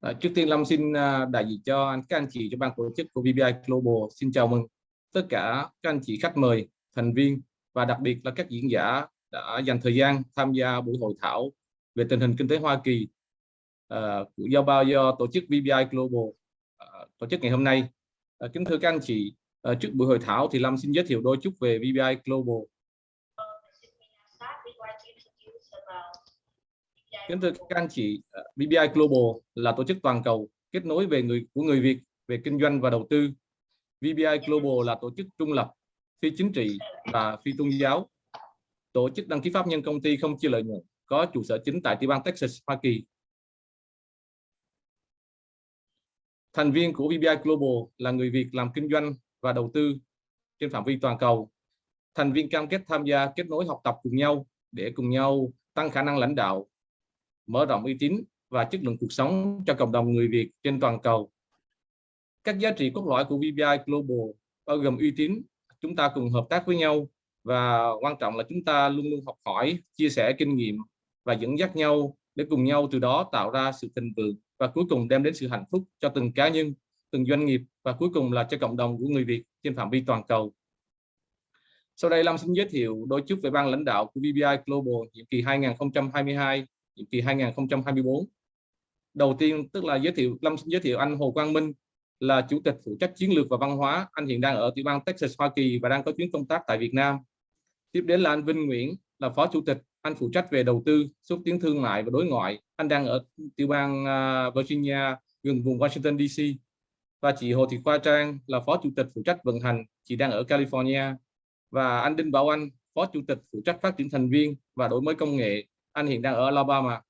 Trước tiên Lâm xin đại diện cho các anh chị cho ban tổ chức của VBI Global. Xin chào mừng tất cả các anh chị khách mời, thành viên và đặc biệt là các diễn giả đã dành thời gian tham gia buổi hội thảo về tình hình kinh tế Hoa Kỳ do tổ chức VBI Global tổ chức ngày hôm nay. Kính thưa các anh chị, trước buổi hội thảo thì Lâm xin giới thiệu đôi chút về VBI Global. Kính thưa các anh chị, VBI Global là tổ chức toàn cầu kết nối của người Việt về kinh doanh và đầu tư. VBI Global là tổ chức trung lập, phi chính trị và phi tôn giáo. Tổ chức đăng ký pháp nhân công ty không chia lợi nhuận, có trụ sở chính tại tiểu bang Texas, Hoa Kỳ. Thành viên của VBI Global là người Việt làm kinh doanh và đầu tư trên phạm vi toàn cầu. Thành viên cam kết tham gia kết nối học tập cùng nhau để cùng nhau tăng khả năng lãnh đạo, mở rộng uy tín và chất lượng cuộc sống cho cộng đồng người Việt trên toàn cầu. Các giá trị cốt lõi của VBI Global bao gồm uy tín, chúng ta cùng hợp tác với nhau, và quan trọng là chúng ta luôn luôn học hỏi, chia sẻ kinh nghiệm và dẫn dắt nhau để cùng nhau từ đó tạo ra sự thịnh vượng và cuối cùng đem đến sự hạnh phúc cho từng cá nhân, từng doanh nghiệp và cuối cùng là cho cộng đồng của người Việt trên phạm vi toàn cầu. Sau đây Lâm xin giới thiệu đôi chút về ban lãnh đạo của VBI Global nhiệm kỳ 2022, nhiệm kỳ 2024. Đầu tiên Lâm xin giới thiệu anh Hồ Quang Minh là chủ tịch phụ trách chiến lược và văn hóa. Anh hiện đang ở tiểu bang Texas, Hoa Kỳ và đang có chuyến công tác tại Việt Nam. Tiếp đến là anh Vinh Nguyễn là phó chủ tịch, anh phụ trách về đầu tư, xúc tiến thương mại và đối ngoại. Anh đang ở tiểu bang Virginia gần vùng Washington DC. Và chị Hồ Thị Khoa Trang là phó chủ tịch phụ trách vận hành, chị đang ở California. Và anh Đinh Bảo Anh, phó chủ tịch phụ trách phát triển thành viên và đổi mới công nghệ, anh hiện đang ở Alabama.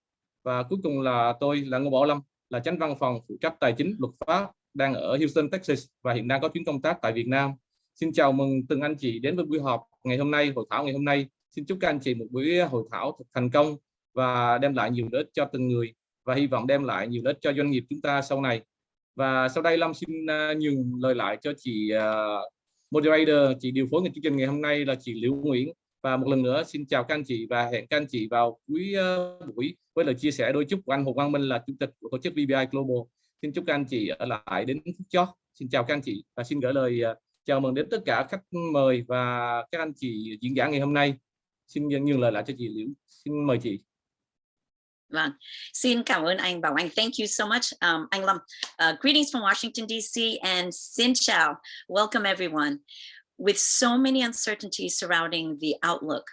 Và cuối cùng là tôi là Ngô Bảo Lâm, là chánh văn phòng phụ trách tài chính luật pháp, đang ở Houston, Texas và hiện đang có chuyến công tác tại Việt Nam. Xin chào mừng từng anh chị đến với buổi họp ngày hôm nay, hội thảo ngày hôm nay. Xin chúc các anh chị một buổi hội thảo thật thành công và đem lại nhiều lợi ích cho từng người, và hy vọng đem lại nhiều lợi ích cho doanh nghiệp chúng ta sau này. Và sau đây Lâm xin nhường lời lại cho chị moderator, chị điều phối chương trình ngày hôm nay là chị Nguyễn. Và một lần nữa xin chào các anh chị và hẹn các anh chị vào cuối buổi với lời chia sẻ đôi chút của anh Hồ Quang Minh là chủ tịch của tổ chức VBI Global. Xin chúc các anh chị ở lại đến phút chót. Xin chào các anh chị và xin gửi lời chào mừng đến tất cả khách mời và các anh chị diễn giả ngày hôm nay. Xin nhường lời lại cho chị Liễu. Xin mời chị. Vâng, xin cảm ơn anh Bảo Anh. Thank you so much, anh Lâm. Greetings from Washington DC and xin chào. Welcome everyone. With so many uncertainties surrounding the outlook,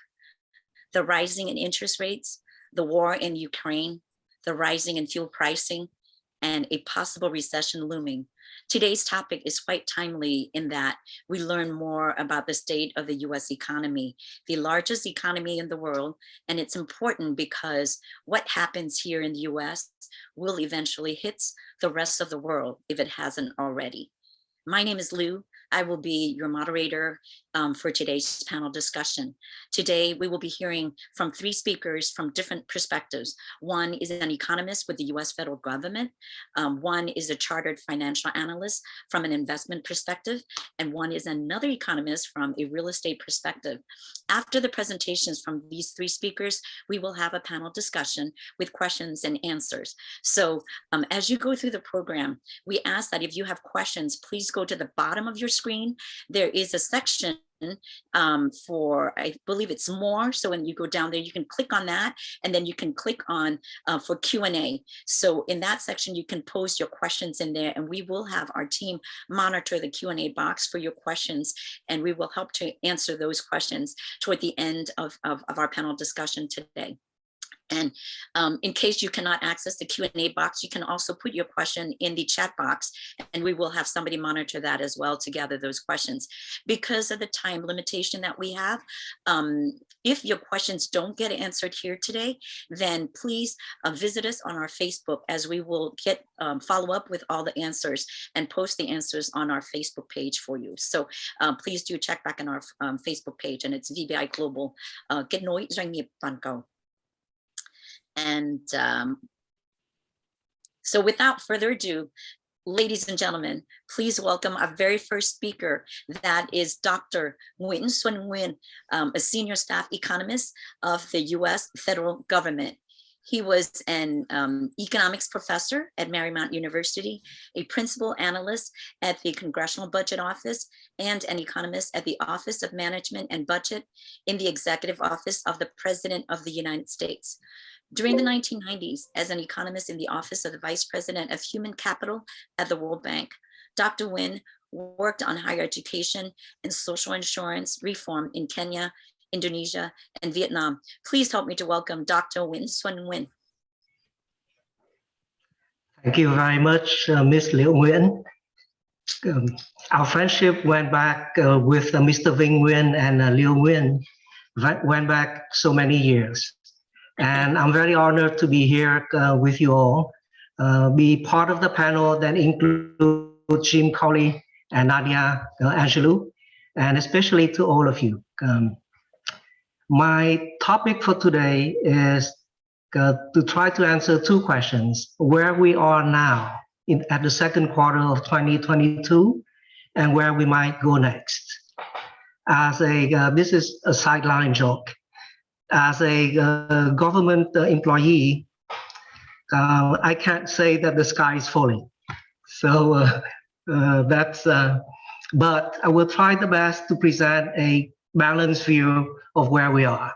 the rising in interest rates, the war in Ukraine, the rising in fuel pricing, and a possible recession looming, today's topic is quite timely in that we learn more about the state of the US economy, the largest economy in the world. And it's important because what happens here in the US will eventually hit the rest of the world if it hasn't already. My name is Lou. I will be your moderator for today's panel discussion. Today, we will be hearing from three speakers from different perspectives. One is an economist with the US federal government. One is a chartered financial analyst from an investment perspective. And one is another economist from a real estate perspective. After the presentations from these three speakers, we will have a panel discussion with questions and answers. So as you go through the program, we ask that if you have questions, please go to the bottom of your screen. There is a section for, I believe it's more. So when you go down there, you can click on that and then you can click on for Q&A. So in that section, you can post your questions in there and we will have our team monitor the Q&A box for your questions and we will help to answer those questions toward the end of our panel discussion today. And in case you cannot access the Q&A box, you can also put your question in the chat box and we will have somebody monitor that as well to gather those questions. Because of the time limitation that we have, if your questions don't get answered here today, then please visit us on our Facebook as we will get follow up with all the answers and post the answers on our Facebook page for you. So please do check back on our Facebook page and it's VBI Global, kết nối doanh nghiệp toàn cầu. And so without further ado, ladies and gentlemen, please welcome our very first speaker. That is Dr. Nguyễn Xuân, a senior staff economist of the US federal government. He was an economics professor at Marymount University, a principal analyst at the Congressional Budget Office, and an economist at the Office of Management and Budget in the Executive Office of the President of the United States. During the 1990s, as an economist in the Office of the Vice President of Human Capital at the World Bank, Dr. Nguyen worked on higher education and social insurance reform in Kenya, Indonesia, and Vietnam. Please help me to welcome Dr. Xuân Nguyen. Thank you very much, Ms. Liễu Nguyễn. Our friendship went back with Mr. Vinh Nguyen and Liễu Nguyễn, went back so many years. And I'm very honored to be here with you all, be part of the panel that includes Jim Colley and Nadia Evangelou, and especially to all of you. My topic for today is to try to answer two questions: where we are now at the second quarter of 2022, and where we might go next. As a this is a sideline joke. As a government employee, I can't say that the sky is falling. So but I will try the best to present a balanced view of where we are.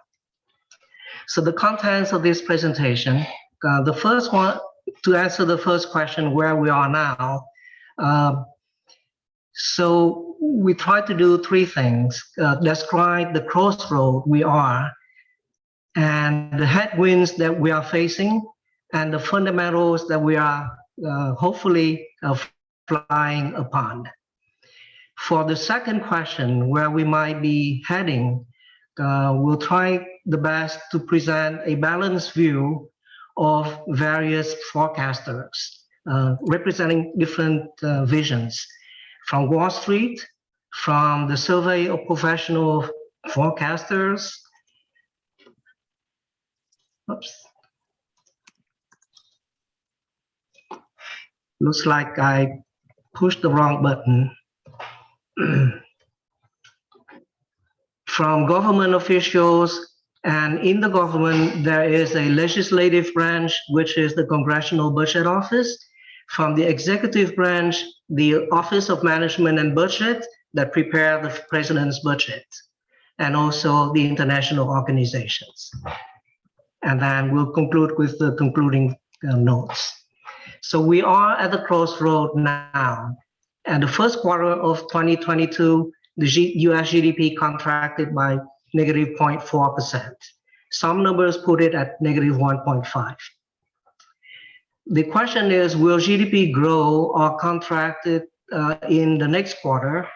So the contents of this presentation, the first one, to answer the first question, where we are now. So we try to do three things: describe the crossroad we are, and the headwinds that we are facing, and the fundamentals that we are hopefully flying upon. For the second question, where we might be heading, we'll try the best to present a balanced view of various forecasters, representing different visions, from Wall Street, from the survey of professional forecasters. Oops. Looks like I pushed the wrong button. From government officials, and in the government there is a legislative branch, which is the Congressional Budget Office. From the executive branch, the Office of Management and Budget that prepare the president's budget, and also the international organizations. And then we'll conclude with the concluding notes. So we are at the crossroad now. And the first quarter of 2022, the US GDP contracted by negative 0.4%. Some numbers put it at negative 1.5. The question is, will GDP grow or contract in the next quarter?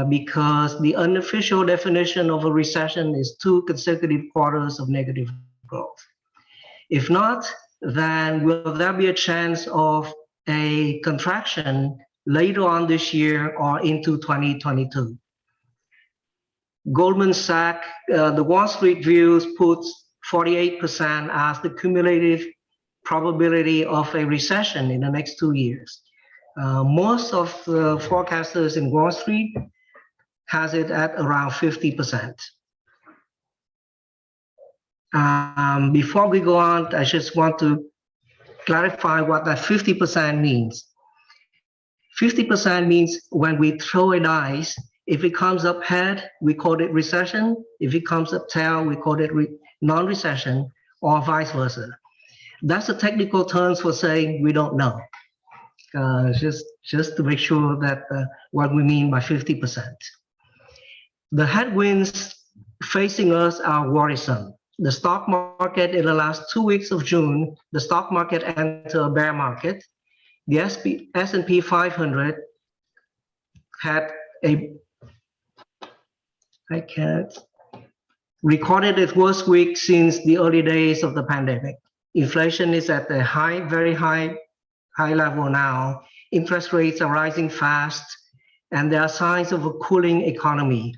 Because the unofficial definition of a recession is 2 consecutive quarters of negative growth. If not, then will there be a chance of a contraction later on this year or into 2022? Goldman Sachs, the Wall Street views puts 48% as the cumulative probability of a recession in the next 2 years. Most of the forecasters in Wall Street has it at around 50%. Before we go on, I just want to clarify what that 50% means. 50% means when we throw a dice, if it comes up head, we call it recession. If it comes up tail, we call it non-recession, or vice versa. That's the technical terms for saying we don't know. Just to make sure that what we mean by 50%. The headwinds facing us are worrisome. The stock market in the last 2 weeks of June, the stock market entered a bear market. The S&P 500 had recorded its worst week since the early days of the pandemic. Inflation is at a very high level now. Interest rates are rising fast, and there are signs of a cooling economy.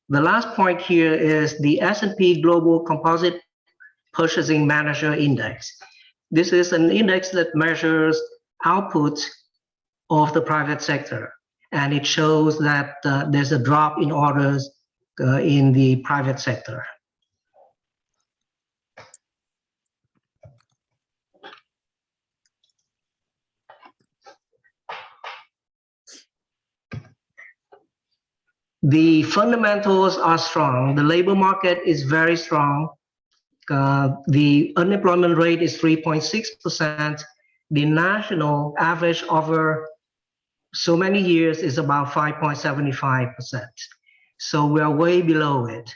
The last point here is the S&P Global Composite Purchasing Manager Index. This is an index that measures output of the private sector, and it shows that there's a drop in orders in the private sector. The fundamentals are strong. The labor market is very strong. The unemployment rate is 3.6%. The national average over so many years is about 5.75%. So we are way below it.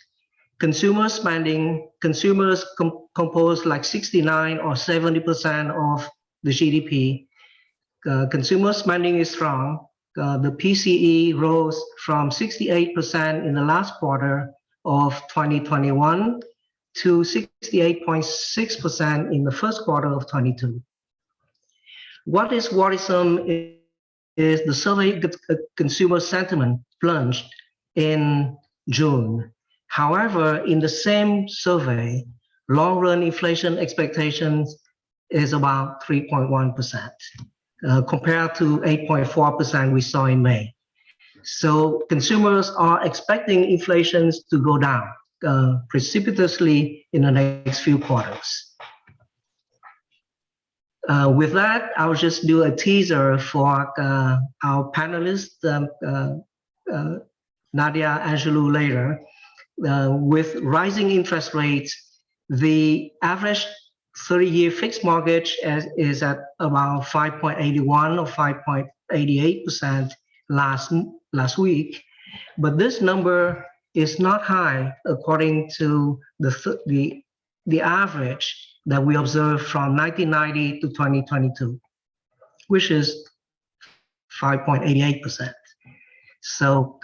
Consumer spending, consumers compose like 69 or 70% of the GDP. Consumer spending is strong. The PCE rose from 68% in the last quarter of 2021 to 68.6% in the first quarter of 22. What is worrisome is the survey consumer sentiment plunged in June. However, in the same survey, long-run inflation expectations is about 3.1%, compared to 8.4% we saw in May. So consumers are expecting inflations to go down precipitously in the next few quarters. With that, I'll just do a teaser for our panelist, Nadia Evangelou later. With rising interest rates, the average 30-year fixed mortgage is at about 5.81 or 5.88% last week, but this number is not high according to the average that we observed from 1990 to 2022, which is 5.88%. So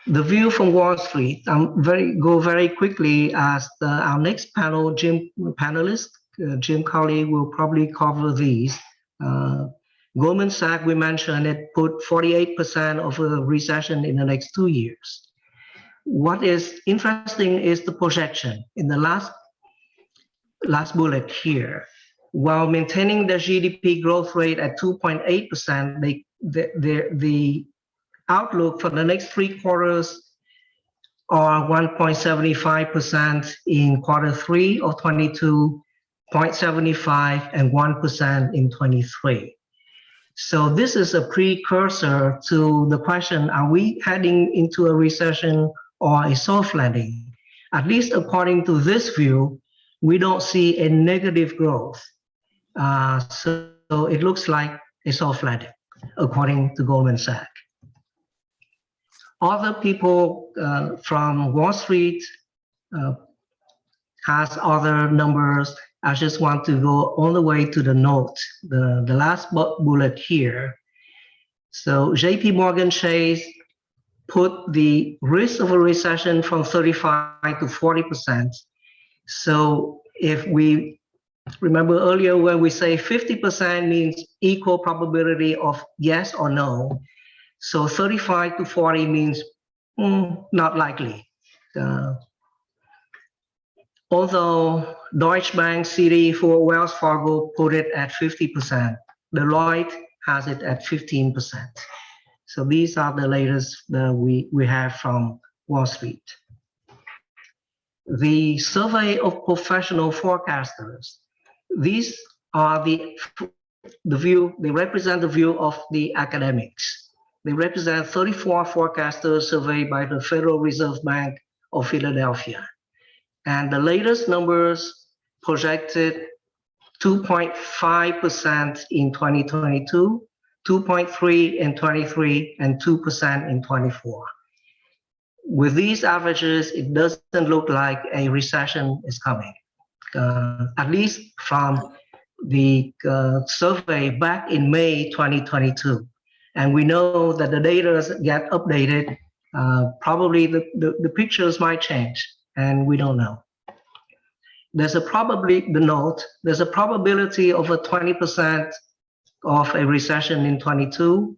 the view from Wall Street, go very quickly as our next panelist, Jim Colley, will probably cover these. Goldman Sachs, we mentioned, it put 48% of a recession in the next 2 years. What is interesting is the projection in the last bullet here. While maintaining their GDP growth rate at 2.8%, the outlook for the next 3 quarters are 1.75% in Q3 of 22, 0.75 and 1% in 23. So this is a precursor to the question, are we heading into a recession or a soft landing? At least according to this view, we don't see a negative growth. So it looks like a soft landing, according to Goldman Sachs. Other people from Wall Street has other numbers. I just want to go all the way to the note, the last bullet here. So JP Morgan Chase put the risk of a recession from 35 to 40%. So if we remember earlier when we say 50% means equal probability of yes or no. So 35 to 40 means not likely. Although Deutsche Bank, Citi, for Wells Fargo put it at 50%, Deloitte has it at 15%. So these are the latest that we have from Wall Street. The survey of professional forecasters. These are the view, they represent the view of the academics. They represent 34 forecasters surveyed by the Federal Reserve Bank of Philadelphia. And the latest numbers projected 2.5% in 2022, 2.3 in 23, and 2% in 24. With these averages, it doesn't look like a recession is coming, at least from the survey back in May 2022. And we know that the data get updated. Probably the pictures might change, and we don't know. There's a there's a probability of a 20% of a recession in 22,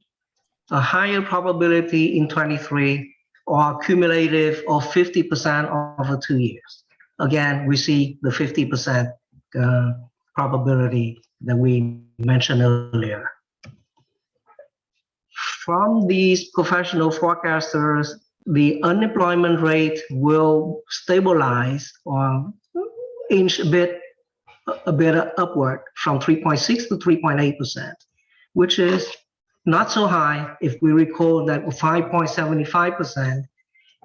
a higher probability in 23, or cumulative of 50% over 2 years. Again, we see the 50% probability that we mentioned earlier. From these professional forecasters, the unemployment rate will stabilize or inch a bit upward from 3.6 to 3.8%, which is not so high if we recall that 5.75%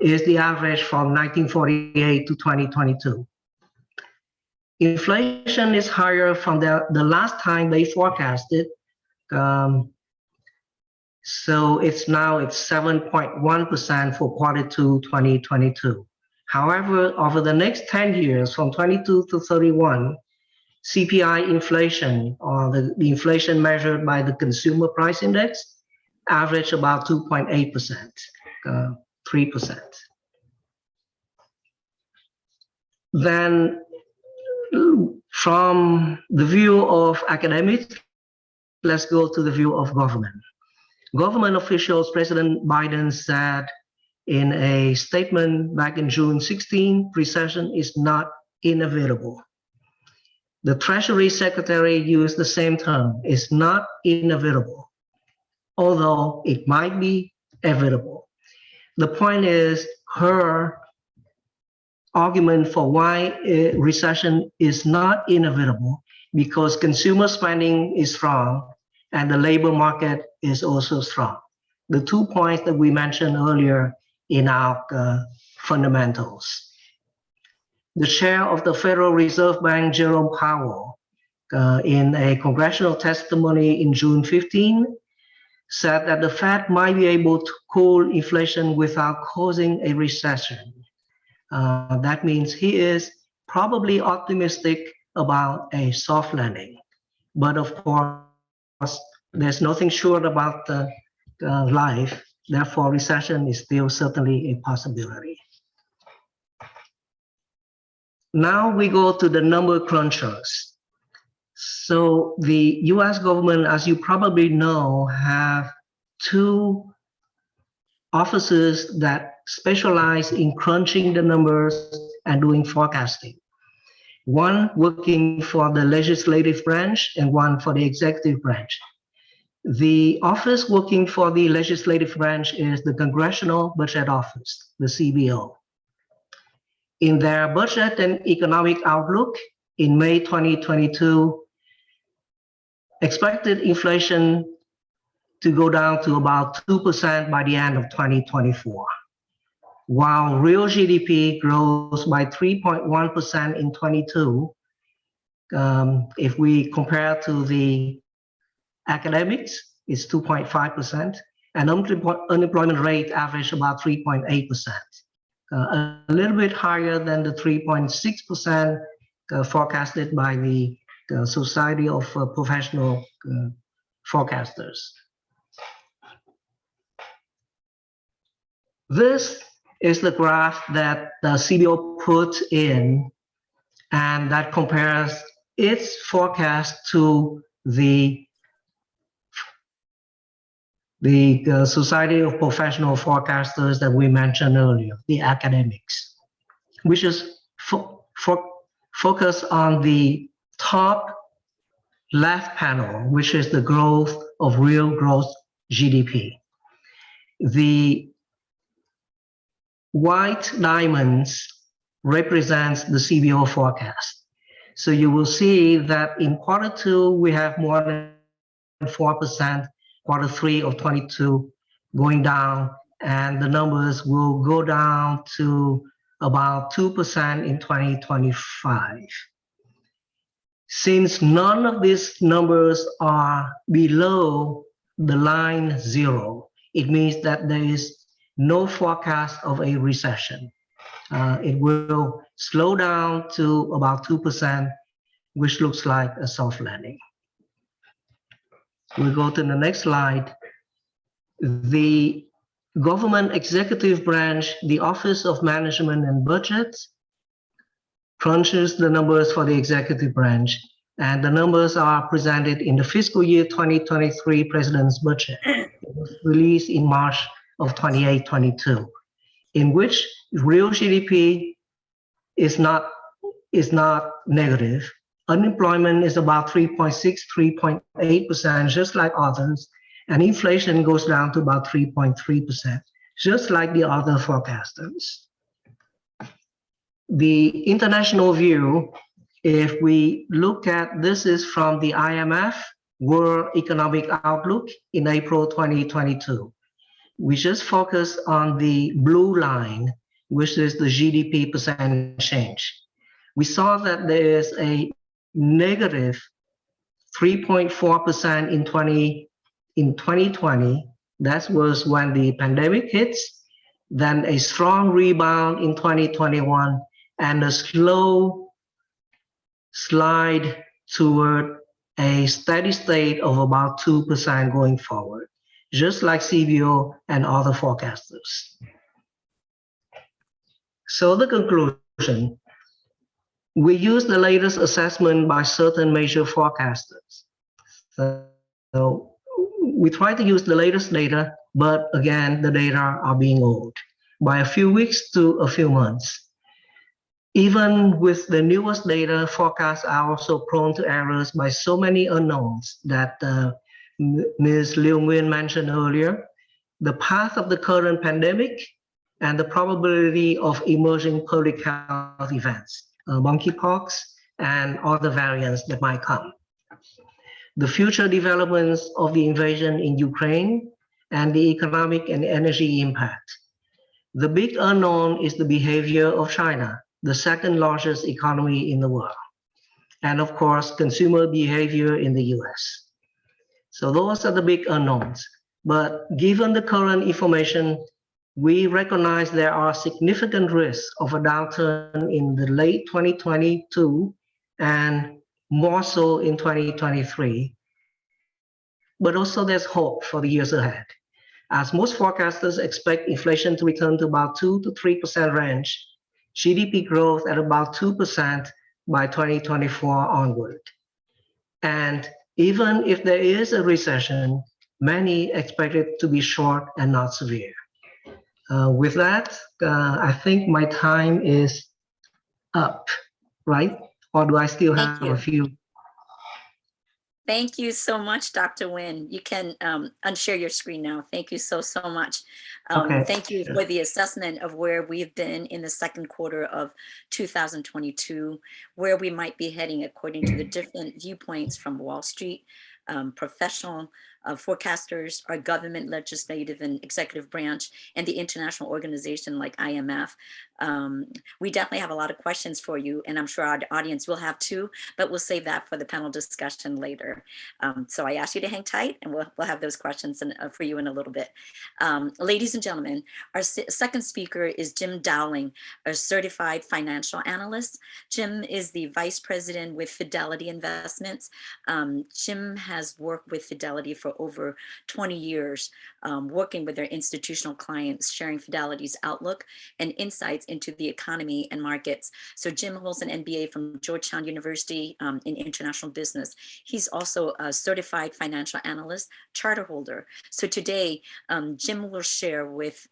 is the average from 1948 to 2022. Inflation is higher from the last time they forecasted. So it's 7.1% for Q2 2022. However, over the next 10 years, from 22 to 31, CPI inflation, or the inflation measured by the Consumer Price Index, averaged about 2.8%, 3%. Then, from the view of academics, let's go to the view of government. Government officials, President Biden said in a statement back in June 16, recession is not inevitable. The Treasury Secretary used the same term, it's not inevitable, although it might be evitable. The point is, her argument for why recession is not inevitable, because consumer spending is strong and the labor market is also strong. The 2 points that we mentioned earlier in our fundamentals. The chair of the Federal Reserve Bank, Jerome Powell, in a congressional testimony in June 15, said that the Fed might be able to cool inflation without causing a recession. That means he is probably optimistic about a soft landing. But of course, there's nothing sure about life. Therefore, recession is still certainly a possibility. Now we go to the number crunchers. So the US government, as you probably know, have 2 offices that specialize in crunching the numbers and doing forecasting. One working for the legislative branch and one for the executive branch. The office working for the legislative branch is the Congressional Budget Office, the CBO. In their budget and economic outlook in May 2022, expected inflation to go down to about 2% by the end of 2024, while real GDP grows by 3.1% in 22. If we compare to the academics, it's 2.5%, and unemployment rate averaged about 3.8%. A little bit higher than the 3.6% forecasted by the Society of Professional Forecasters. This is the graph that the CBO put in, and that compares its forecast to the Society of Professional Forecasters that we mentioned earlier, the academics, which is focus on the top left panel, which is the growth of real gross GDP. The white diamonds represents the CBO forecast. So you will see that in Q2, we have more than 4%, Q3 of 22 going down, and the numbers will go down to about 2% in 2025. Since none of these numbers are below the line 0, it means that there is no forecast of a recession. It will slow down to about 2%, which looks like a soft landing. We go to the next slide. The government executive branch, the Office of Management and Budget, crunches the numbers for the executive branch, and the numbers are presented in the fiscal year 2023 President's Budget. It was released in March of 28-22, in which real GDP is not negative. Unemployment is about 3.6, 3.8%, just like others, and inflation goes down to about 3.3%, just like the other forecasters. The international view, if we look at, this is from the IMF World Economic Outlook in April 2022. We just focus on the blue line, which is the GDP percent change. We saw that there is a negative 3.4% in 2020. That was when the pandemic hits, then a strong rebound in 2021, and a slow slide toward a steady state of about 2% going forward, just like CBO and other forecasters. So the conclusion, we use the latest assessment by certain major forecasters. So we try to use the latest data, but again, the data are being old by a few weeks to a few months. Even with the newest data, forecasts are also prone to errors by so many unknowns that Ms. Nguyễn mentioned earlier. The path of the current pandemic and the probability of emerging public health events, monkeypox and other variants that might come. The future developments of the invasion in Ukraine and the economic and energy impact. The big unknown is the behavior of China, the second largest economy in the world. And of course, consumer behavior in the US. So those are the big unknowns. But given the current information, we recognize there are significant risks of a downturn in the late 2022 and more so in 2023. But also there's hope for the years ahead, as most forecasters expect inflation to return to about 2 to 3% range, GDP growth at about 2% by 2024 onward. And even if there is a recession, many expect it to be short and not severe. With that, I think my time is up, right? Or do I still have a few? Thank you so much, Dr. Nguyen. You can unshare your screen now. Thank you so much. Okay. Thank you for the assessment of where we've been in the second quarter of 2022, where we might be heading according to the different viewpoints from Wall Street, professional forecasters, our government, legislative and executive branch, and the international organization like IMF. We definitely have a lot of questions for you, and I'm sure our audience will have too, but we'll save that for the panel discussion later. So I ask you to hang tight, and we'll have those questions for you in a little bit. Ladies and gentlemen, our second speaker is Jim Dowling, a certified financial analyst. Jim is the vice president with Fidelity Investments. Jim has worked with Fidelity for over 20 years, working with their institutional clients, sharing Fidelity's outlook and insights into the economy and markets. So Jim holds an MBA from Georgetown University in international business. He's also a certified financial analyst, charter holder. So today, Jim will share with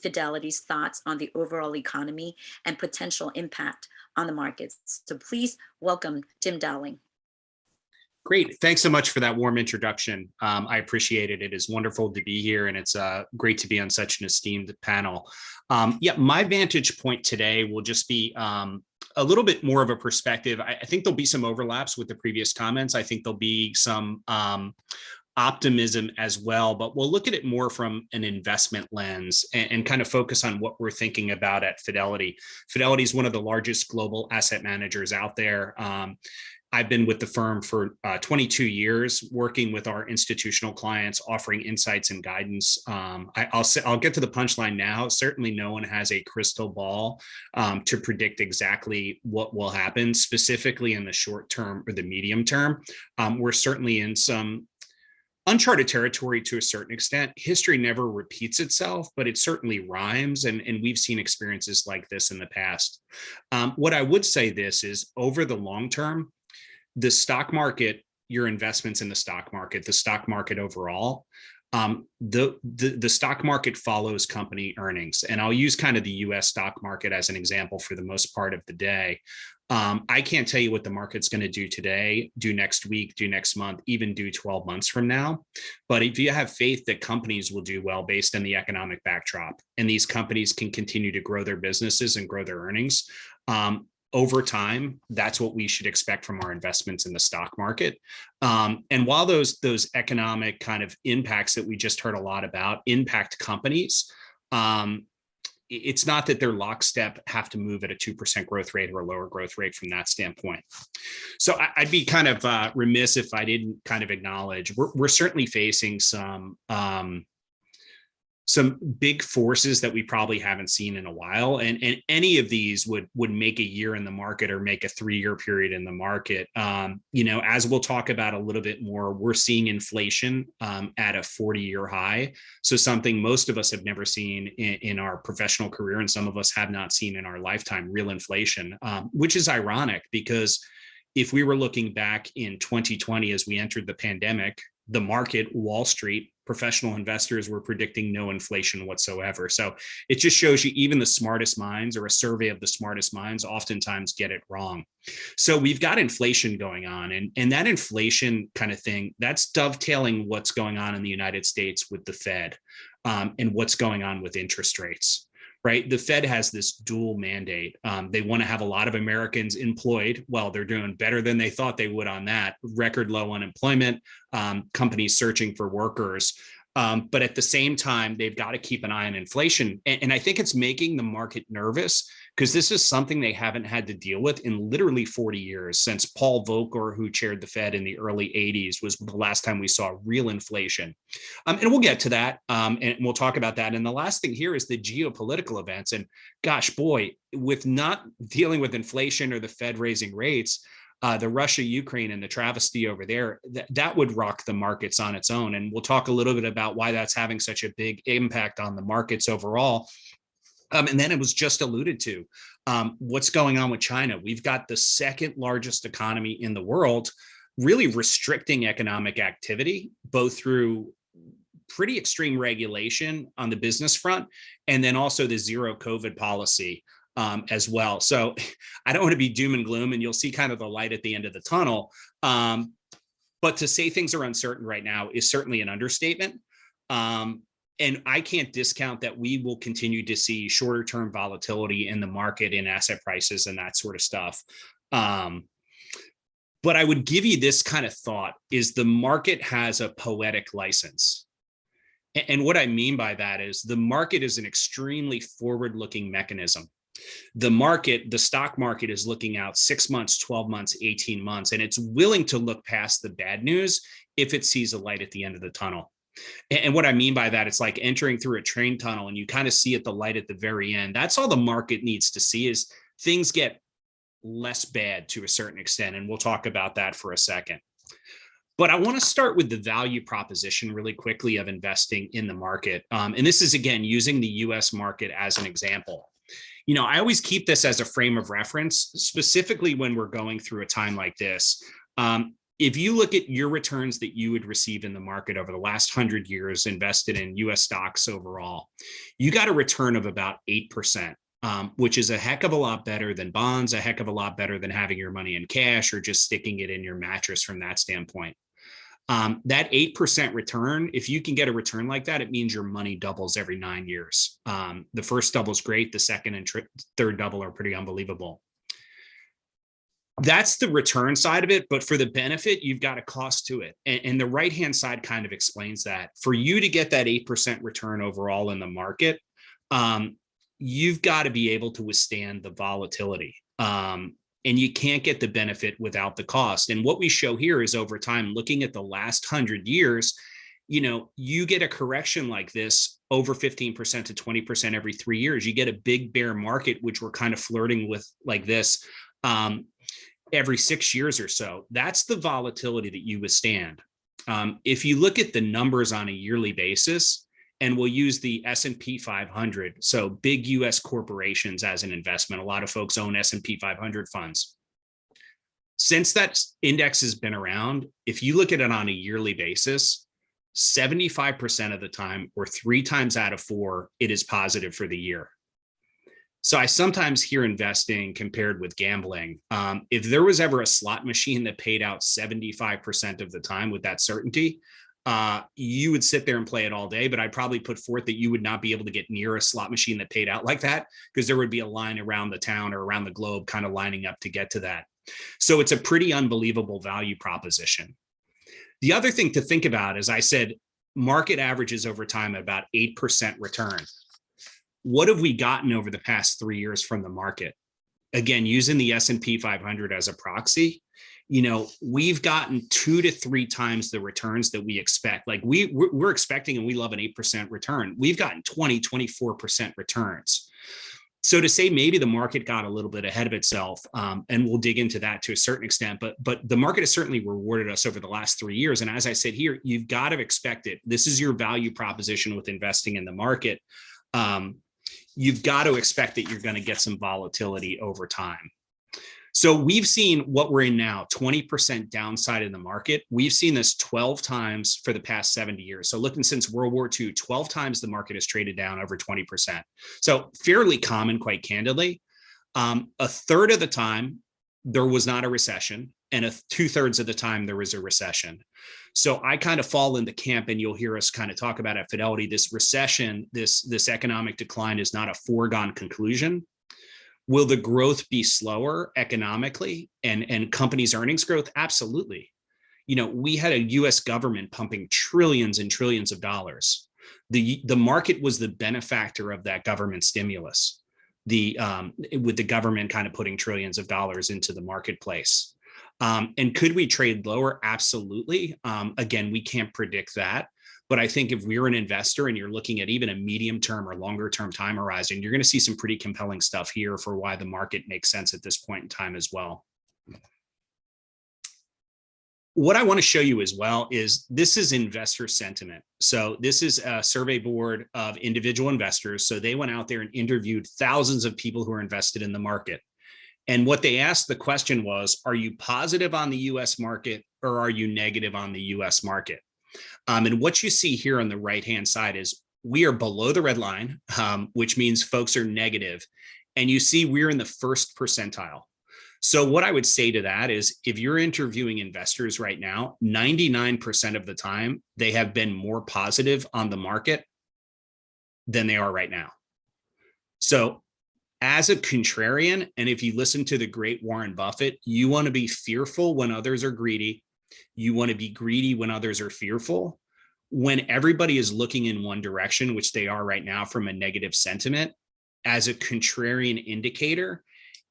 Fidelity's thoughts on the overall economy and potential impact on the markets. So please welcome Jim Dowling. Great. Thanks so much for that warm introduction. I appreciate it. It is wonderful to be here, and it's great to be on such an esteemed panel. Yeah, my vantage point today will just be a little bit more of a perspective. I think there'll be some overlaps with the previous comments. I think there'll be some optimism as well, but we'll look at it more from an investment lens and kind of focus on what we're thinking about at Fidelity. Fidelity is one of the largest global asset managers out there. I've been with the firm for 22 years, working with our institutional clients, offering insights and guidance. I'll get to the punchline now. Certainly no one has a crystal ball to predict exactly what will happen, specifically in the short term or the medium term. We're certainly in some uncharted territory to a certain extent. History never repeats itself, but it certainly rhymes, and we've seen experiences like this in the past. What I would say this is, over the long term, the stock market, your investments in the stock market overall, the stock market follows company earnings. And I'll use kind of the US stock market as an example for the most part of the day. I can't tell you what the market's going to do today, do next week, do next month, even do 12 months from now. But if you have faith that companies will do well based on the economic backdrop, and these companies can continue to grow their businesses and grow their earnings, over time, that's what we should expect from our investments in the stock market. And while those economic kind of impacts that we just heard a lot about impact companies, it's not that their lockstep have to move at a 2% growth rate or a lower growth rate from that standpoint. So I'd be kind of remiss if I didn't kind of acknowledge we're certainly facing some big forces that we probably haven't seen in a while. And any of these would make a year in the market or make a 3-year period in the market. As we'll talk about a little bit more, we're seeing inflation at a 40-year high. So something most of us have never seen in our professional career, and some of us have not seen in our lifetime, real inflation, which is ironic because if we were looking back in 2020 as we entered the pandemic, the market, Wall Street, professional investors were predicting no inflation whatsoever. So it just shows you even the smartest minds, or a survey of the smartest minds, oftentimes get it wrong. So we've got inflation going on, and that inflation kind of thing, that's dovetailing what's going on in the United States with the Fed, and what's going on with interest rates. Right? The Fed has this dual mandate. They want to have a lot of Americans employed. Well, they're doing better than they thought they would on that. Record low unemployment, companies searching for workers. But at the same time, they've got to keep an eye on inflation. And I think it's making the market nervous because this is something they haven't had to deal with in literally 40 years, since Paul Volcker, who chaired the Fed in the early 80s, was the last time we saw real inflation. And we'll get to that, and we'll talk about that. And the last thing here is the geopolitical events. And gosh, boy, with not dealing with inflation or the Fed raising rates, the Russia, Ukraine, and the travesty over there, that would rock the markets on its own. And we'll talk a little bit about why that's having such a big impact on the markets overall. And then it was just alluded to, what's going on with China. We've got the second largest economy in the world, really restricting economic activity, both through pretty extreme regulation on the business front, and then also the zero COVID policy as well. So I don't want to be doom and gloom, and you'll see kind of the light at the end of the tunnel. But to say things are uncertain right now is certainly an understatement. And I can't discount that we will continue to see shorter term volatility in the market, in asset prices and that sort of stuff. But I would give you this kind of thought is the market has a poetic license. And what I mean by that is the market is an extremely forward-looking mechanism. The market, the stock market, is looking out 6 months, 12 months, 18 months, and it's willing to look past the bad news if it sees a light at the end of the tunnel. And what I mean by that, it's like entering through a train tunnel and you kind of see the light at the very end. That's all the market needs to see, is things get less bad to a certain extent. And we'll talk about that for a second. But I want to start with the value proposition really quickly of investing in the market. And this is, again, using the US market as an example. I always keep this as a frame of reference, specifically when we're going through a time like this. If you look at your returns that you would receive in the market over the last 100 years invested in US stocks overall, you got a return of about 8%, which is a heck of a lot better than bonds, a heck of a lot better than having your money in cash or just sticking it in your mattress from that standpoint. That 8% return, if you can get a return like that, it means your money doubles every 9 years. The first double is great. The second and third double are pretty unbelievable. That's the return side of it. But for the benefit, you've got a cost to it. And the right-hand side kind of explains that. For you to get that 8% return overall in the market, you've got to be able to withstand the volatility. And you can't get the benefit without the cost. And what we show here is over time, looking at the last 100 years, you get a correction like this over 15% to 20% every 3 years. You get a big bear market, which we're kind of flirting with like this, every 6 years or so. That's the volatility that you withstand. If you look at the numbers on a yearly basis, and we'll use the S&P 500, so big US corporations as an investment. A lot of folks own S&P 500 funds. Since that index has been around, if you look at it on a yearly basis, 75% of the time, or 3 times out of 4, it is positive for the year. So I sometimes hear investing compared with gambling. If there was ever a slot machine that paid out 75% of the time with that certainty, you would sit there and play it all day, but I'd probably put forth that you would not be able to get near a slot machine that paid out like that, because there would be a line around the town or around the globe kind of lining up to get to that. So it's a pretty unbelievable value proposition. The other thing to think about, as I said, market averages over time at about 8% return. What have we gotten over the past 3 years from the market? Again, using the S&P 500 as a proxy, we've gotten 2 to 3 times the returns that we expect. Like we're expecting, and we love an 8% return. We've gotten 20, 24% returns. So to say maybe the market got a little bit ahead of itself, and we'll dig into that to a certain extent, but the market has certainly rewarded us over the last 3 years. And as I said here, you've got to expect it. This is your value proposition with investing in the market. You've got to expect that you're going to get some volatility over time. So we've seen what we're in now, 20% downside in the market. We've seen this 12 times for the past 70 years. So looking since World War II, 12 times the market has traded down over 20%. So fairly common, quite candidly. A third of the time, there was not a recession, and 2/3 of the time there was a recession. So I kind of fall in the camp, and you'll hear us kind of talk about at Fidelity, this recession, this economic decline is not a foregone conclusion. Will the growth be slower economically and companies' earnings growth? Absolutely. We had a US government pumping trillions and trillions of dollars. The market was the benefactor of that government stimulus, with the government kind of putting trillions of dollars into the marketplace. And could we trade lower? Absolutely. Again, we can't predict that. But I think if we're an investor and you're looking at even a medium term or longer term time horizon, you're going to see some pretty compelling stuff here for why the market makes sense at this point in time as well. What I want to show you as well is this is investor sentiment. So this is a survey board of individual investors. So they went out there and interviewed thousands of people who are invested in the market. And what they asked the question was, are you positive on the US market or are you negative on the US market? And what you see here on the right-hand side is we are below the red line, which means folks are negative. And you see we're in the first percentile. So what I would say to that is if you're interviewing investors right now, 99% of the time, they have been more positive on the market than they are right now. So as a contrarian, and if you listen to the great Warren Buffett, you want to be fearful when others are greedy. You want to be greedy when others are fearful. When everybody is looking in one direction, which they are right now from a negative sentiment, as a contrarian indicator,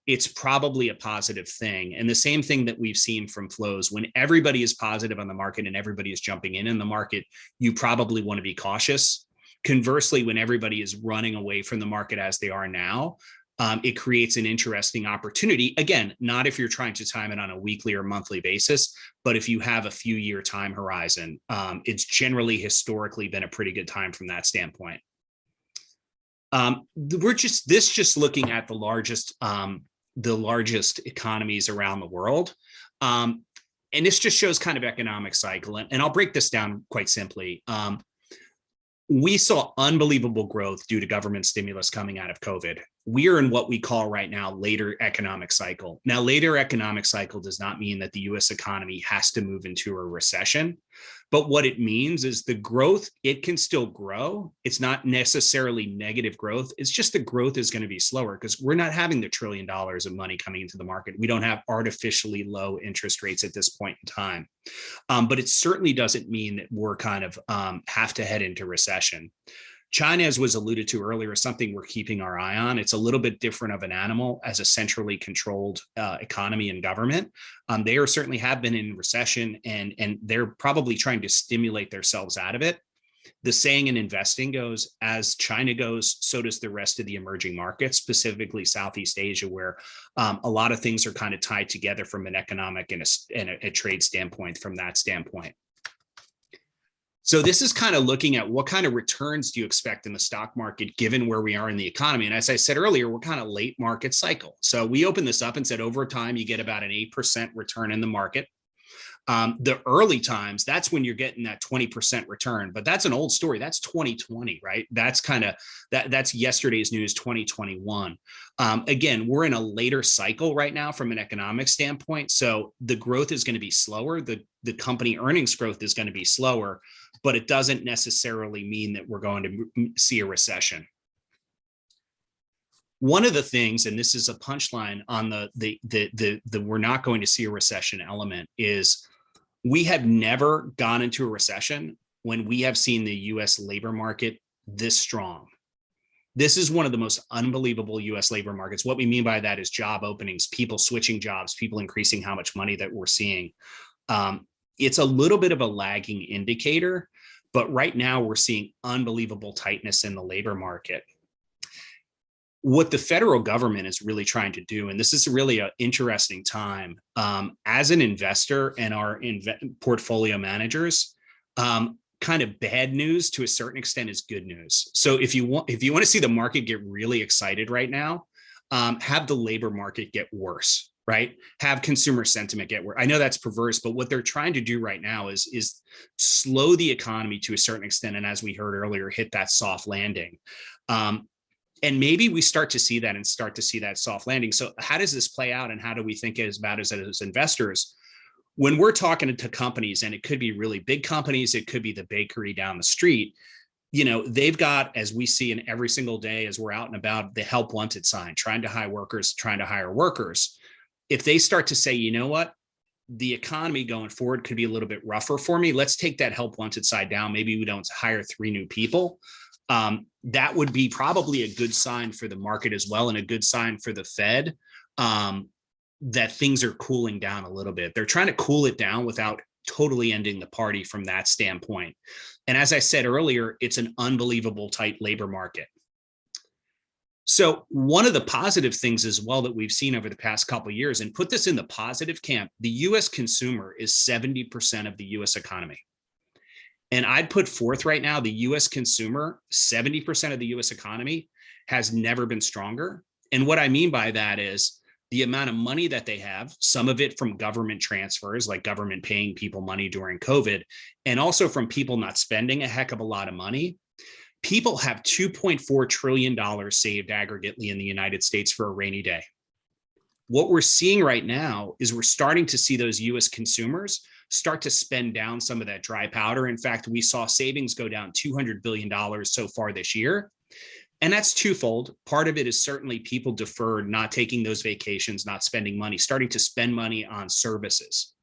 it's probably a positive thing. And the same thing that we've seen from flows, when everybody is positive on the market and everybody is jumping in the market, you probably want to be cautious. Conversely, when everybody is running away from the market as they are now, it creates an interesting opportunity. Again, not if you're trying to time it on a weekly or monthly basis, but if you have a few year time horizon, it's generally historically been a pretty good time from that standpoint. We're just looking at the largest economies around the world. And this just shows kind of economic cycle. And I'll break this down quite simply. We saw unbelievable growth due to government stimulus coming out of COVID. We are in what we call right now later economic cycle. Now, later economic cycle does not mean that the US economy has to move into a recession. But what it means is the growth, it can still grow. It's not necessarily negative growth. It's just the growth is going to be slower because we're not having the $1 trillion of money coming into the market. We don't have artificially low interest rates at this point in time. But it certainly doesn't mean that we're kind of have to head into recession. China, as was alluded to earlier, is something we're keeping our eye on. It's a little bit different of an animal as a centrally controlled economy and government. They certainly have been in recession, and they're probably trying to stimulate themselves out of it. The saying in investing goes, as China goes, so does the rest of the emerging markets, specifically Southeast Asia, where a lot of things are kind of tied together from an economic and a trade standpoint from that standpoint. So this is kind of looking at what kind of returns do you expect in the stock market, given where we are in the economy. And as I said earlier, we're kind of late market cycle. So we opened this up and said over time, you get about an 8% return in the market. The early times, that's when you're getting that 20% return, but that's an old story. That's 2020, right? That's that's yesterday's news, 2021. Again, we're in a later cycle right now from an economic standpoint. So the growth is going to be slower. The company earnings growth is going to be slower, but it doesn't necessarily mean that we're going to see a recession. One of the things, and this is a punchline on the we're not going to see a recession element, is we have never gone into a recession when we have seen the US labor market this strong. This is one of the most unbelievable US labor markets. What we mean by that is job openings, people switching jobs, people increasing how much money that we're seeing. It's a little bit of a lagging indicator, but right now we're seeing unbelievable tightness in the labor market. What the federal government is really trying to do, and this is really an interesting time, as an investor and our portfolio managers, kind of bad news to a certain extent is good news. So if you want to see the market get really excited right now, have the labor market get worse, right? Have consumer sentiment get worse. I know that's perverse, but what they're trying to do right now is slow the economy to a certain extent, and as we heard earlier, hit that soft landing. And maybe we start to see that and start to see that soft landing. So how does this play out, and how do we think about it as investors? When we're talking to companies, and it could be really big companies, it could be the bakery down the street, they've got, as we see in every single day as we're out and about, the help wanted sign, trying to hire workers. If they start to say, you know what, the economy going forward could be a little bit rougher for me, let's take that help wanted side down. Maybe we don't hire 3 new people. That would be probably a good sign for the market as well, and a good sign for the Fed, that things are cooling down a little bit. They're trying to cool it down without totally ending the party from that standpoint. And as I said earlier, it's an unbelievable tight labor market. So one of the positive things as well that we've seen over the past couple of years, and put this in the positive camp, the US consumer is 70% of the US economy. And I'd put forth right now, the US consumer, 70% of the US economy, has never been stronger. And what I mean by that is the amount of money that they have, some of it from government transfers, like government paying people money during COVID, and also from people not spending a heck of a lot of money. People have $2.4 trillion saved aggregately in the United States for a rainy day. What we're seeing right now is we're starting to see those US consumers start to spend down some of that dry powder. In fact, we saw savings go down $200 billion so far this year. And that's twofold. Part of it is certainly people deferred, not taking those vacations, not spending money, starting to spend money on services.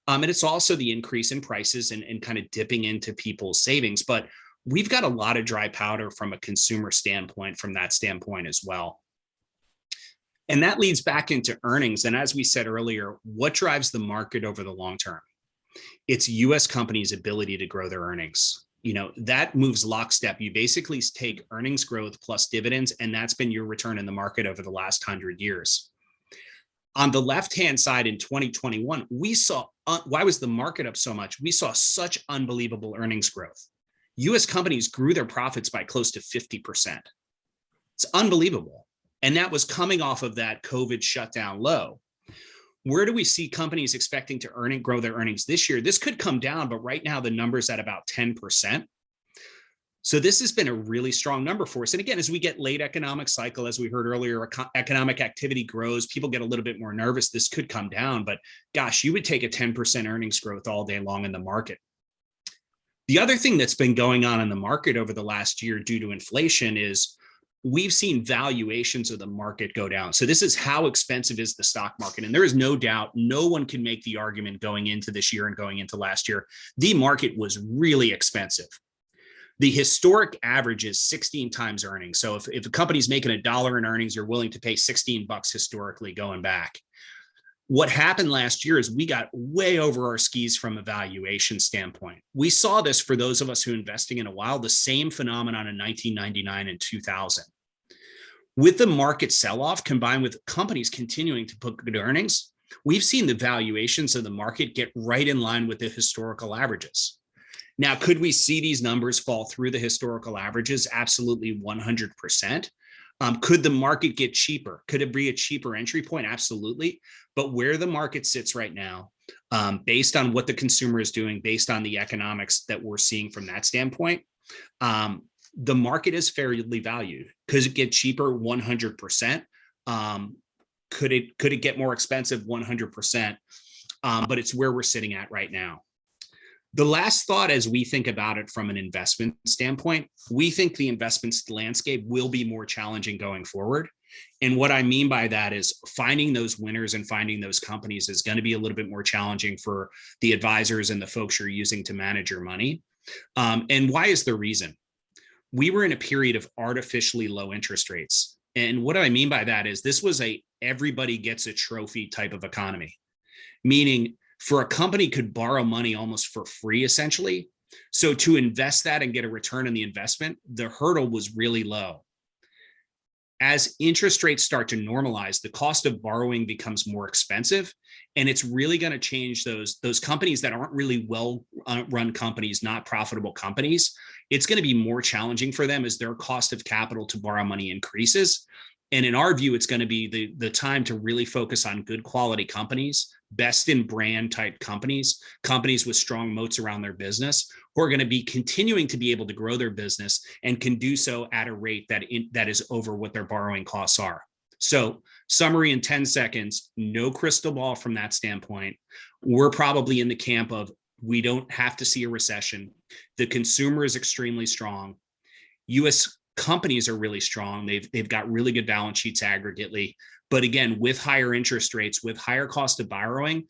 And it's also the increase in prices and kind of dipping into people's savings. But we've got a lot of dry powder from a consumer standpoint, from that standpoint as well. And that leads back into earnings. And as we said earlier, what drives the market over the long term? It's US companies' ability to grow their earnings. That moves lockstep. You basically take earnings growth plus dividends, and that's been your return in the market over the last 100 years. On the left-hand side in 2021, we saw, why was the market up so much? We saw such unbelievable earnings growth. US companies grew their profits by close to 50%. It's unbelievable. And that was coming off of that COVID shutdown low. Where do we see companies expecting to grow their earnings this year? This could come down, but right now the number's at about 10%. So this has been a really strong number for us. And again, as we get late economic cycle, as we heard earlier, economic activity grows, people get a little bit more nervous. This could come down, but gosh, you would take a 10% earnings growth all day long in the market. The other thing that's been going on in the market over the last year due to inflation is we've seen valuations of the market go down. So this is how expensive is the stock market. And there is no doubt, no one can make the argument going into this year and going into last year, the market was really expensive. The historic average is 16 times earnings. So if a company's making $1 in earnings, you're willing to pay $16 historically going back. What happened last year is we got way over our skis from a valuation standpoint. We saw this for those of us who are investing in a while, the same phenomenon in 1999 and 2000. With the market sell-off combined with companies continuing to put good earnings, we've seen the valuations of the market get right in line with the historical averages. Now, could we see these numbers fall through the historical averages? Absolutely, 100%. Could the market get cheaper? Could it be a cheaper entry point? Absolutely. But where the market sits right now, based on what the consumer is doing, based on the economics that we're seeing from that standpoint, the market is fairly valued. Could it get cheaper? 100%. Could it get more expensive? 100%. But it's where we're sitting at right now. The last thought, as we think about it from an investment standpoint, we think the investment landscape will be more challenging going forward. And what I mean by that is finding those winners and finding those companies is going to be a little bit more challenging for the advisors and the folks you're using to manage your money. And why is the reason? We were in a period of artificially low interest rates. And what I mean by that is this was a everybody gets a trophy type of economy, meaning for a company could borrow money almost for free, essentially. So to invest that and get a return on the investment, the hurdle was really low. As interest rates start to normalize, the cost of borrowing becomes more expensive, and it's really going to change those companies that aren't really well-run companies, not profitable companies. It's going to be more challenging for them as their cost of capital to borrow money increases. And in our view, it's going to be the time to really focus on good quality companies, best in brand type companies with strong moats around their business, who are going to be continuing to be able to grow their business and can do so at a rate that is over what their borrowing costs are. So summary in 10 seconds, no crystal ball from that standpoint. We're probably in the camp of we don't have to see a recession. The consumer is extremely strong. U.S. companies are really strong. They've got really good balance sheets aggregately. But again, with higher interest rates, with higher cost of borrowing,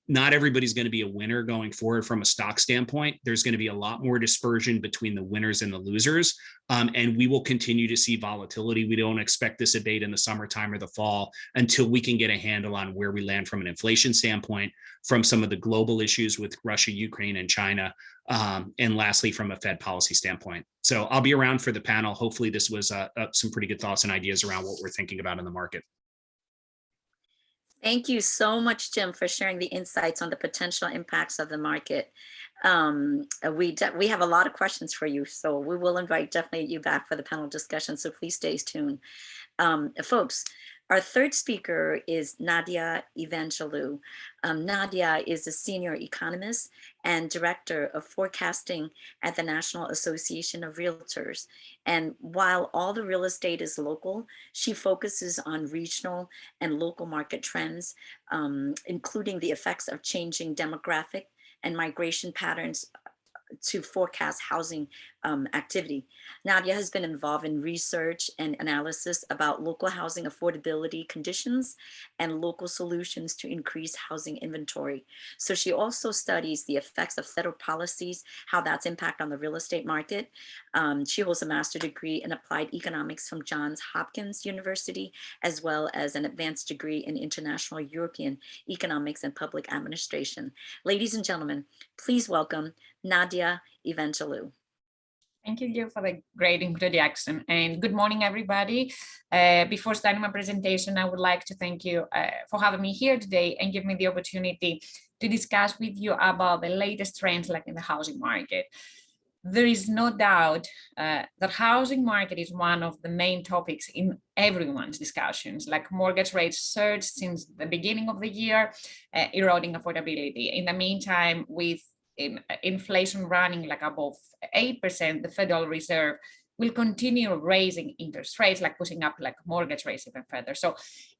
not everybody's going to be a winner going forward from a stock standpoint. There's going to be a lot more dispersion between the winners and the losers. And we will continue to see volatility. We don't expect this abate in the summertime or the fall until we can get a handle on where we land from an inflation standpoint, from some of the global issues with Russia, Ukraine, and China, and lastly, from a Fed policy standpoint. So I'll be around for the panel. Hopefully this was some pretty good thoughts and ideas around what we're thinking about in the market. Thank you so much, Jim, for sharing the insights on the potential impacts of the market. We have a lot of questions for you, so we will invite definitely you back for the panel discussion, so please stay tuned. Folks, our third speaker is Nadia Evangelou. Nadia is a senior economist and director of forecasting at the National Association of Realtors. And while all the real estate is local, she focuses on regional and local market trends, including the effects of changing demographic and migration patterns to forecast housing activity. Nadia has been involved in research and analysis about local housing affordability conditions and local solutions to increase housing inventory. So she also studies the effects of federal policies, how that's impact on the real estate market. She holds a master's degree in applied economics from Johns Hopkins University, as well as an advanced degree in international European economics and public administration. Ladies and gentlemen, please welcome Nadia Evangelou. Thank you for the great introduction, and good morning, everybody. Before starting my presentation, I would like to thank you for having me here today and give me the opportunity to discuss with you about the latest trends like in the housing market. There is no doubt that housing market is one of the main topics in everyone's discussions, like mortgage rates surged since the beginning of the year, eroding affordability. In the meantime, with inflation running like above 8%, the Federal Reserve will continue raising interest rates, like pushing up like mortgage rates even further. So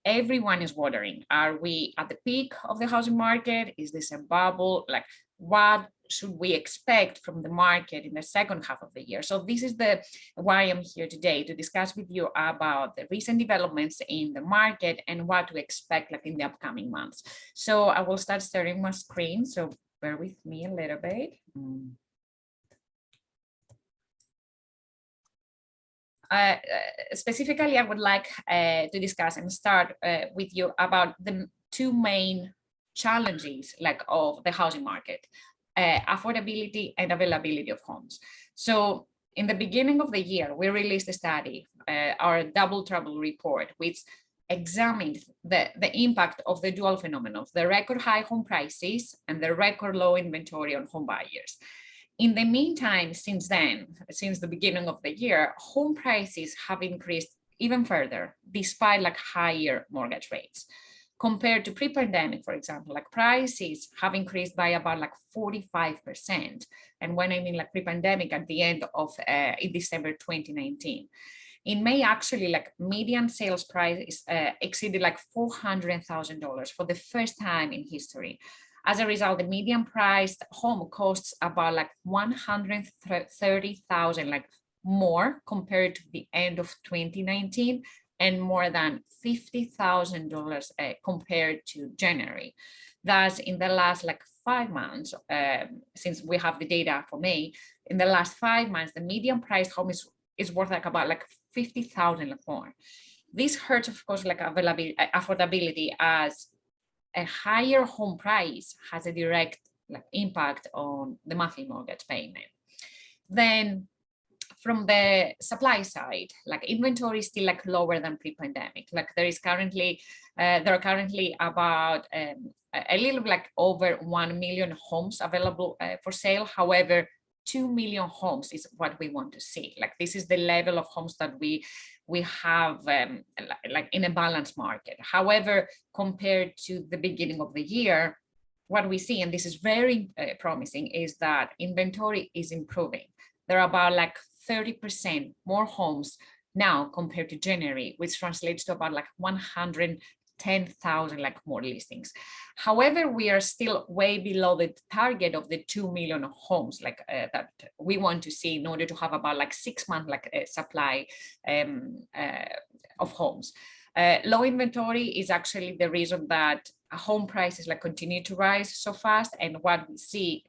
everyone is wondering, are we at the peak of the housing market? Is this a bubble? Like, what should we expect from the market in the second half of the year? So this is why I'm here today, to discuss with you about the recent developments in the market and what to expect like in the upcoming months. So I will start sharing my screen. So bear with me a little bit. Specifically, I would like to discuss and start with you about the two main challenges like of the housing market, affordability and availability of homes. So in the beginning of the year, we released a study, our Double Trouble report, which examined the impact of the dual phenomenon of the record high home prices and the record low inventory on home buyers. In the meantime, since then, since the beginning of the year, home prices have increased even further, despite like higher mortgage rates. compared to pre-pandemic, for example, like prices have increased by about like 45%. And when I mean like pre-pandemic, at the end of in December 2019. In May, actually, like median sales price exceeded like $400,000 for the first time in history. As a result, the median priced home costs about like $130,000 like more compared to the end of 2019, and more than $50,000 compared to January. Thus, in the last like 5 months, since we have the data for May, in the last 5 months, the median priced home is worth like about like $50,000 more. This hurts, of course, like affordability, as a higher home price has a direct like impact on the monthly mortgage payment. Then from the supply side, like inventory is still like lower than pre-pandemic. Like there are currently about a little like over 1 million homes available for sale. However, 2 million homes is what we want to see. Like this is the level of homes that we have like in a balanced market. However, compared to the beginning of the year, what we see, and this is very promising, is that inventory is improving. There are about like 30% more homes now compared to January, which translates to about like 110,000 like more listings. However, we are still way below the target of the 2 million homes like that we want to see in order to have about like 6 months like supply of homes. Low inventory is actually the reason that home prices like continue to rise so fast. And what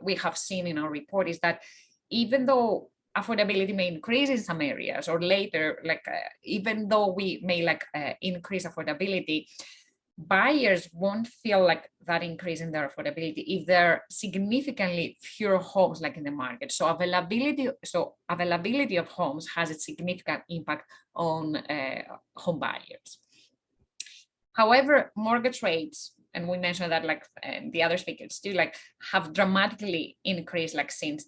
we have seen in our report is that even though affordability may increase in some areas, or later, like even though we may like increase affordability, buyers won't feel like that increase in their affordability if there are significantly fewer homes like in the market. So availability of homes has a significant impact on home buyers. However, mortgage rates, and we mentioned that like the other speakers too, like have dramatically increased like since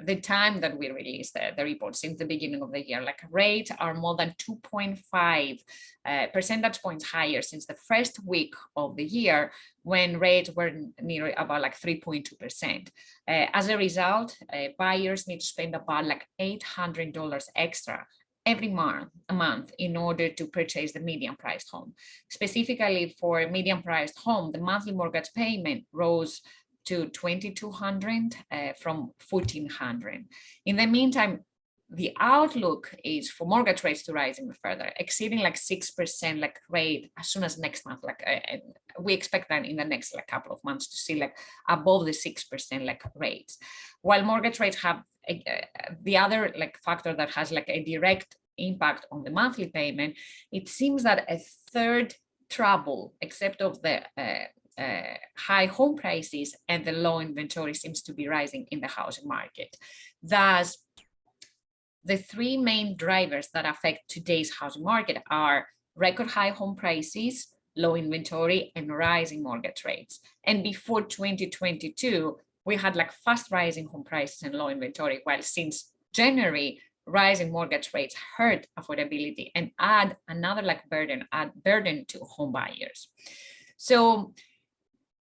the time that we released the report, since the beginning of the year. Like rates are more than 2.5 percentage points higher since the first week of the year, when rates were near about like 3.2%. As a result, buyers need to spend about like $800 extra every month in order to purchase the median priced home. Specifically for median priced home, the monthly mortgage payment rose to $2,200 from $1,400. In the meantime, the outlook is for mortgage rates to rise even further, exceeding like 6% like rate as soon as next month. Like we expect that in the next like couple of months to see like above the 6% like rates. While mortgage rates have the other like factor that has like a direct impact on the monthly payment, it seems that a third trouble, except of the high home prices and the low inventory, seems to be rising in the housing market. Thus, the three main drivers that affect today's housing market are record high home prices, low inventory, and rising mortgage rates. And before 2022, we had like fast rising home prices and low inventory, while since January, rising mortgage rates hurt affordability and add another like burden to home buyers. So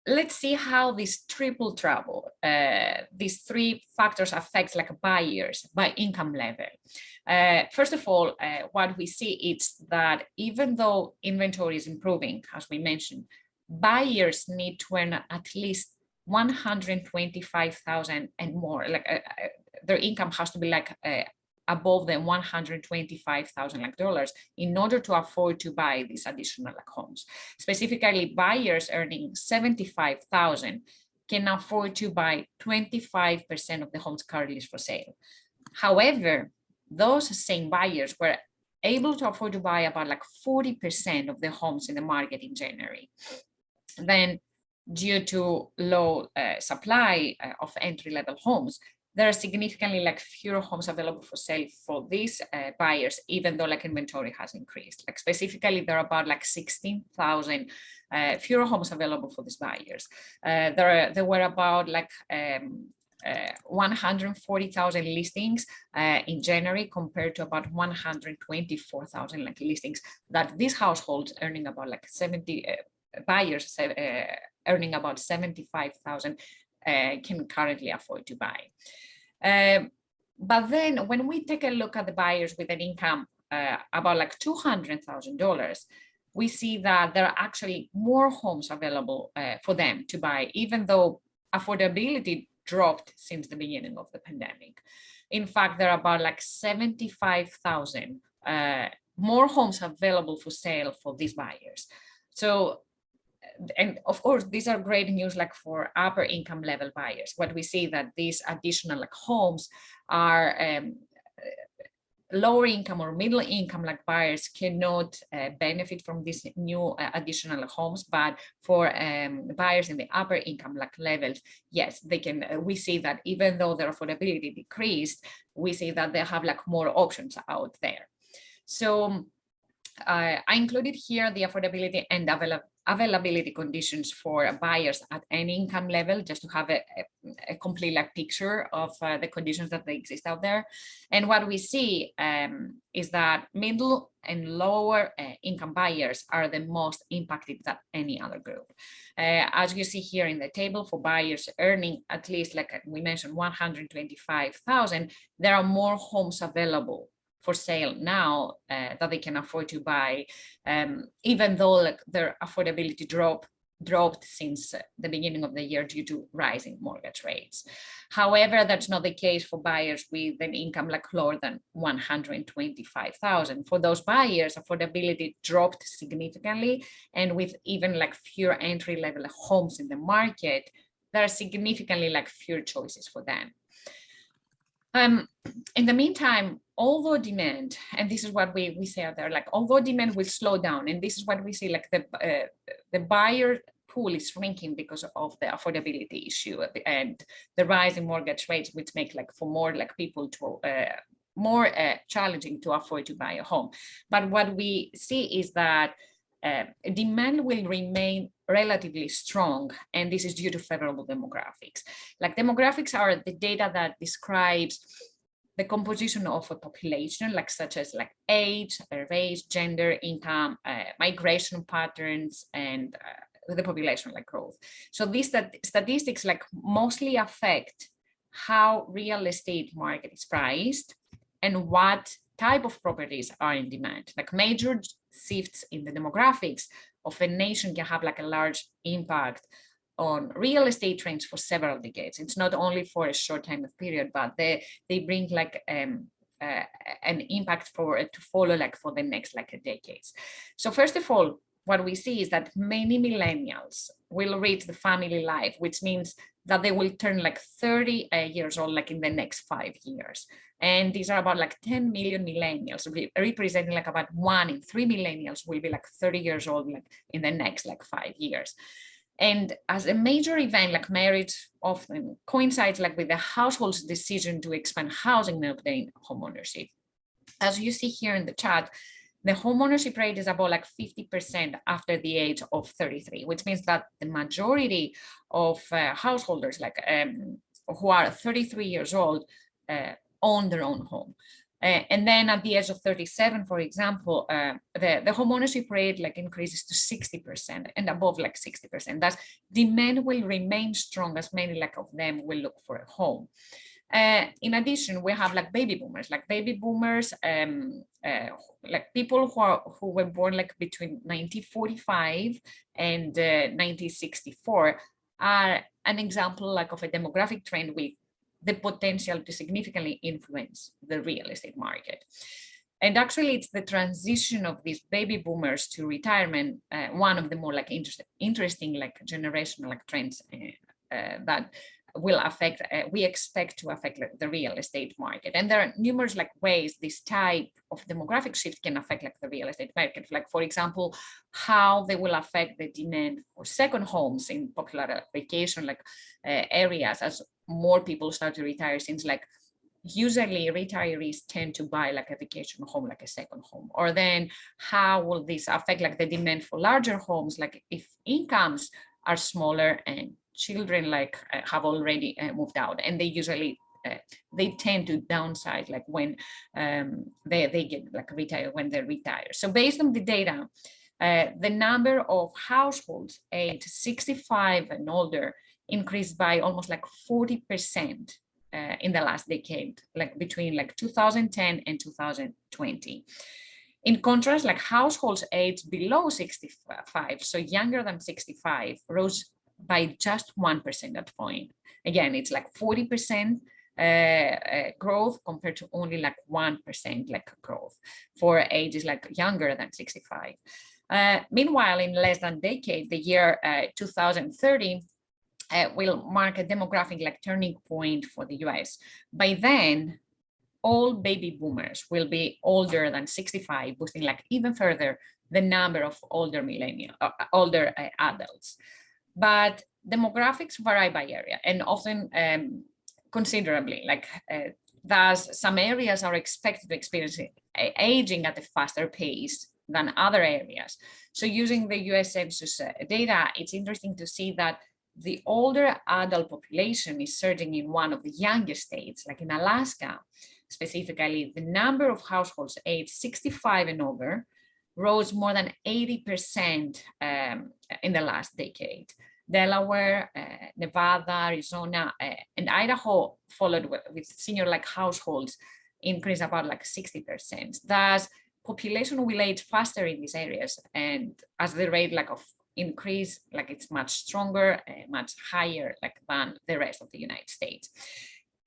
let's see how this triple trouble, these three factors affects like buyers by income level. First of all, what we see is that even though inventory is improving, as we mentioned, buyers need to earn at least $125,000 and more. Like their income has to be like above the $125,000 like dollars in order to afford to buy these additional like homes. Specifically, buyers earning $75,000 can afford to buy 25% of the homes currently for sale. However, those same buyers were able to afford to buy about like 40% of the homes in the market in January. Then, due to low supply of entry-level homes, there are significantly like fewer homes available for sale for these buyers, even though like inventory has increased. Like specifically, there are about like 16,000 fewer homes available for these buyers. There were about like 140,000 listings in January compared to about 124,000 like listings that these households earning about like buyers earning about 75,000 can currently afford to buy. But then when we take a look at the buyers with an income about like $200,000, we see that there are actually more homes available for them to buy, even though affordability dropped since the beginning of the pandemic. In fact, there are about like 75,000 more homes available for sale for these buyers. So, and of course, these are great news like for upper income level buyers. What we see that these additional like homes are lower income or middle income like buyers cannot benefit from these new additional homes, but for buyers in the upper income like levels, yes, they can. We see that even though their affordability decreased, we see that they have like more options out there. So I included here the affordability and availability conditions for buyers at any income level, just to have a complete like picture of the conditions that they exist out there. And what we see is that middle and lower income buyers are the most impacted than any other group. As you see here in the table, for buyers earning at least, like we mentioned, 125,000, there are more homes available for sale now that they can afford to buy, even though like their affordability dropped since the beginning of the year due to rising mortgage rates. However, that's not the case for buyers with an income like lower than 125,000. For those buyers, affordability dropped significantly, and with even like fewer entry-level homes in the market, there are significantly like fewer choices for them. In the meantime, although demand, and this is what we say out there, like although demand will slow down, and this is what we see, like the buyer pool is shrinking because of the affordability issue and the rise in mortgage rates, which make like for more like people to more challenging to afford to buy a home. But what we see is that demand will remain relatively strong, and this is due to favorable demographics. Like demographics are the data that describes the composition of a population, like such as like age, race, gender, income, migration patterns, and the population like growth. So these statistics like mostly affect how real estate market is priced and what type of properties are in demand. Like major shifts in the demographics of a nation can have like a large impact on real estate trends for several decades. It's not only for a short time of period, but they bring like an impact to follow like for the next like decades. So first of all, what we see is that many millennials will reach the family life, which means that they will turn like 30 years old like in the next 5 years. And these are about like 10 million millennials, representing like about 1 in 3 millennials will be like 30 years old like in the next like 5 years. And as a major event, like marriage often coincides like with the household's decision to expand housing and obtain homeownership. As you see here in the chat, the homeownership rate is about like 50% after the age of 33, which means that the majority of householders like who are 33 years old own their own home. And then at the age of 37, for example, the homeownership rate like increases to 60% and above like 60%. Thus, demand will remain strong as many like of them will look for a home. In addition, we have like baby boomers, like people who were born like between 1945 and 1964 are an example like of a demographic trend with the potential to significantly influence the real estate market. And actually, it's the transition of these baby boomers to retirement, one of the more like interesting like generational like trends that will affect, we expect to affect like, the real estate market. And there are numerous like ways this type of demographic shift can affect like the real estate market. Like, for example, how they will affect the demand for second homes in popular vacation like areas as more people start to retire, since like usually retirees tend to buy like a vacation home, like a second home. Or then how will this affect like the demand for larger homes, like if incomes are smaller and children like have already moved out, and they usually they tend to downsize like when they get like retired, when they retire. So based on the data, the number of households aged 65 and older increased by almost like 40% in the last decade, like between like 2010 and 2020. In contrast, like households aged below 65, so younger than 65, rose by just 1 percentage point. Again, it's like 40% growth compared to only like 1% like growth for ages like younger than 65. Meanwhile, in less than a decade, the year 2030 will mark a demographic like turning point for the US. By then, all baby boomers will be older than 65, boosting like even further the number of older adults. But demographics vary by area and often considerably. Like thus, some areas are expected to experience aging at a faster pace than other areas. So using the US Census data, it's interesting to see that the older adult population is surging in one of the youngest states, like in Alaska. Specifically, the number of households aged 65 and over rose more than 80% in the last decade. Delaware, Nevada, Arizona, and Idaho followed with senior like households increased about like 60%. Thus, population will age faster in these areas, and as the rate like of increase, like it's much stronger, much higher like than the rest of the United States.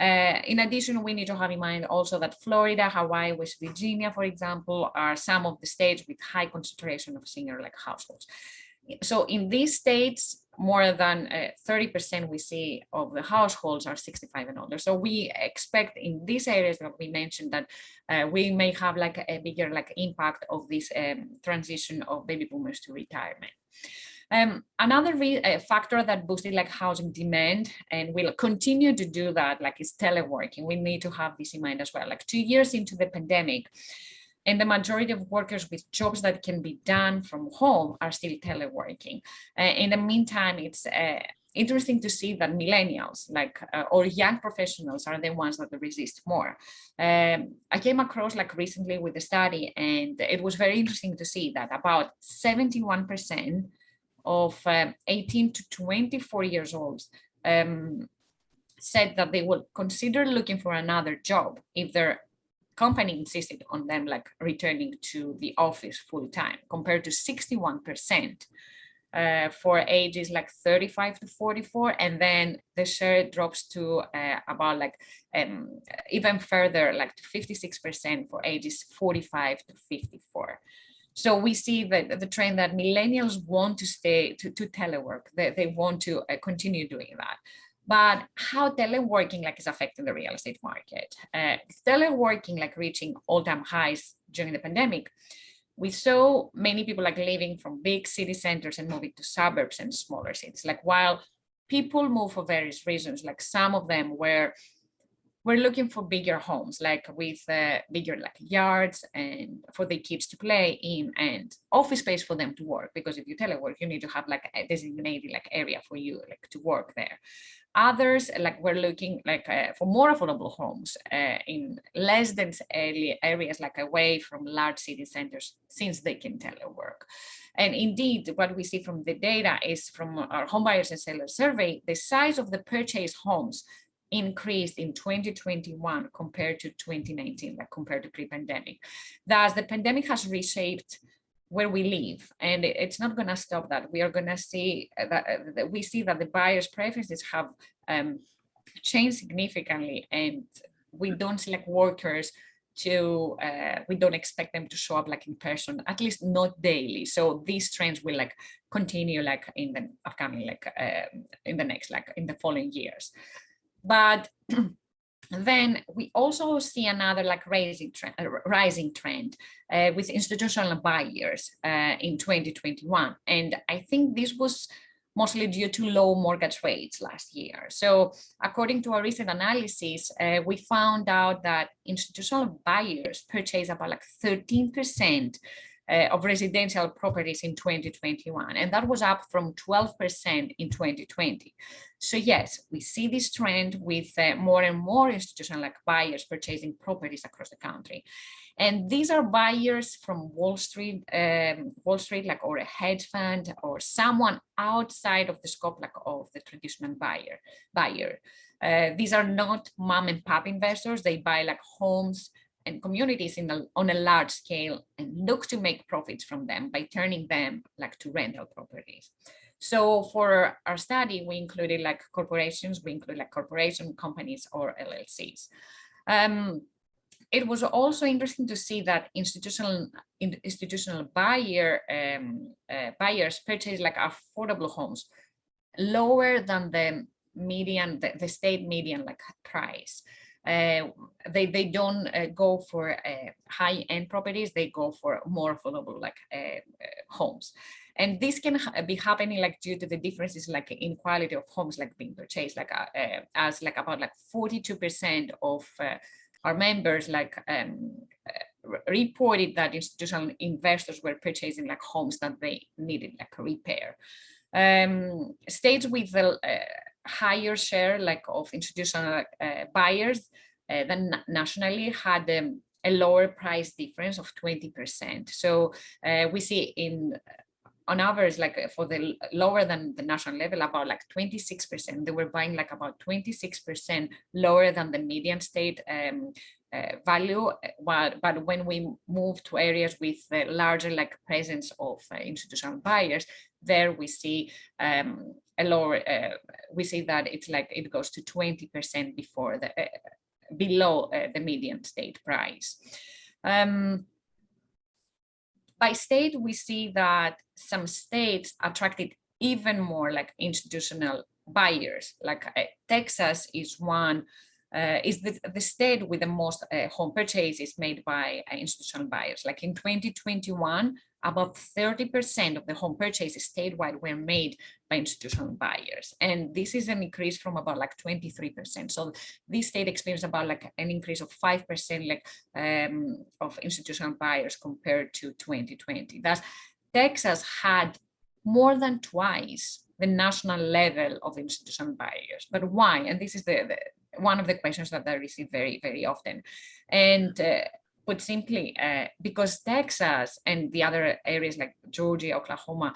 In addition, we need to have in mind also that Florida, Hawaii, West Virginia, for example, are some of the states with high concentration of senior like households. So in these states, more than 30% we see of the households are 65 and older. So we expect in these areas that we mentioned that we may have like a bigger like impact of this transition of baby boomers to retirement. Another factor that boosted like housing demand and will continue to do that like is teleworking. We need to have this in mind as well. Like 2 years into the pandemic, and the majority of workers with jobs that can be done from home are still teleworking. In the meantime, it's interesting to see that millennials or young professionals are the ones that resist more. I came across like recently with a study, and it was very interesting to see that about 71% of 18 to 24 years old said that they would consider looking for another job if their company insisted on them like returning to the office full time, compared to 61% for ages like 35 to 44, and then the share drops to about like even further like to 56% for ages 45 to 54. So we see that the trend that millennials want to stay to telework, they want to continue doing that. But how teleworking like is affecting the real estate market? Teleworking like reaching all-time highs during the pandemic, we saw many people like leaving from big city centers and moving to suburbs and smaller cities. Like while people move for various reasons, like some of them were looking for bigger homes, like with bigger like yards and for the kids to play in, and office space for them to work. Because if you telework, you need to have like a designated like area for you like to work there. Others like were looking like for more affordable homes in less dense areas, like away from large city centers, since they can telework. And indeed, what we see from the data is from our home buyers and sellers survey, the size of the purchased homes increased in 2021 compared to 2019, like compared to pre-pandemic. Thus, the pandemic has reshaped where we live, and it's not going to stop that. We are going to see that we see that the buyers' preferences have changed significantly, and we don't select workers to we don't expect them to show up like in person, at least not daily. So these trends will like continue like in the upcoming like in the next like in the following years. But then we also see another like rising trend with institutional buyers in 2021. And I think this was mostly due to low mortgage rates last year. So according to a recent analysis, we found out that institutional buyers purchased about like 13% of residential properties in 2021, and that was up from 12% in 2020. So yes, we see this trend with more and more institutional buyers purchasing properties across the country. And these are buyers from Wall Street, or a hedge fund or someone outside of the scope of the traditional buyer. These are not mom and pop investors. They buy homes and communities on a large scale and look to make profits from them by turning them to rental properties. So for our study, we included corporations, we include corporation companies or LLCs. It was also interesting to see that institutional buyers purchase affordable homes lower than the median, the state median price. They don't go for high-end properties, they go for more affordable homes. And this can be happening due to the differences in quality of homes being purchased, as about 42% of our members reported that institutional investors were purchasing homes that they needed repair. States with a higher share of institutional buyers than nationally had a lower price difference of 20%. So we see on average, for the lower than the national level, about 26%. They were buying about 26% lower than the median state value. But when we move to areas with the larger presence of institutional buyers, there we see a lower. We see that it's it goes to 20% before below the median state price. By state, we see that some states attracted even more institutional buyers. Texas is one, is the state with the most home purchases made by institutional buyers. In 2021, about 30% of the home purchases statewide were made by institutional buyers. And this is an increase from about 23%. So this state experienced about an increase of 5% of institutional buyers compared to 2020. Thus, Texas had more than twice the national level of institutional buyers. But why? And this is one of the questions that I receive very, very often. And put simply, because Texas and the other areas like Georgia, Oklahoma,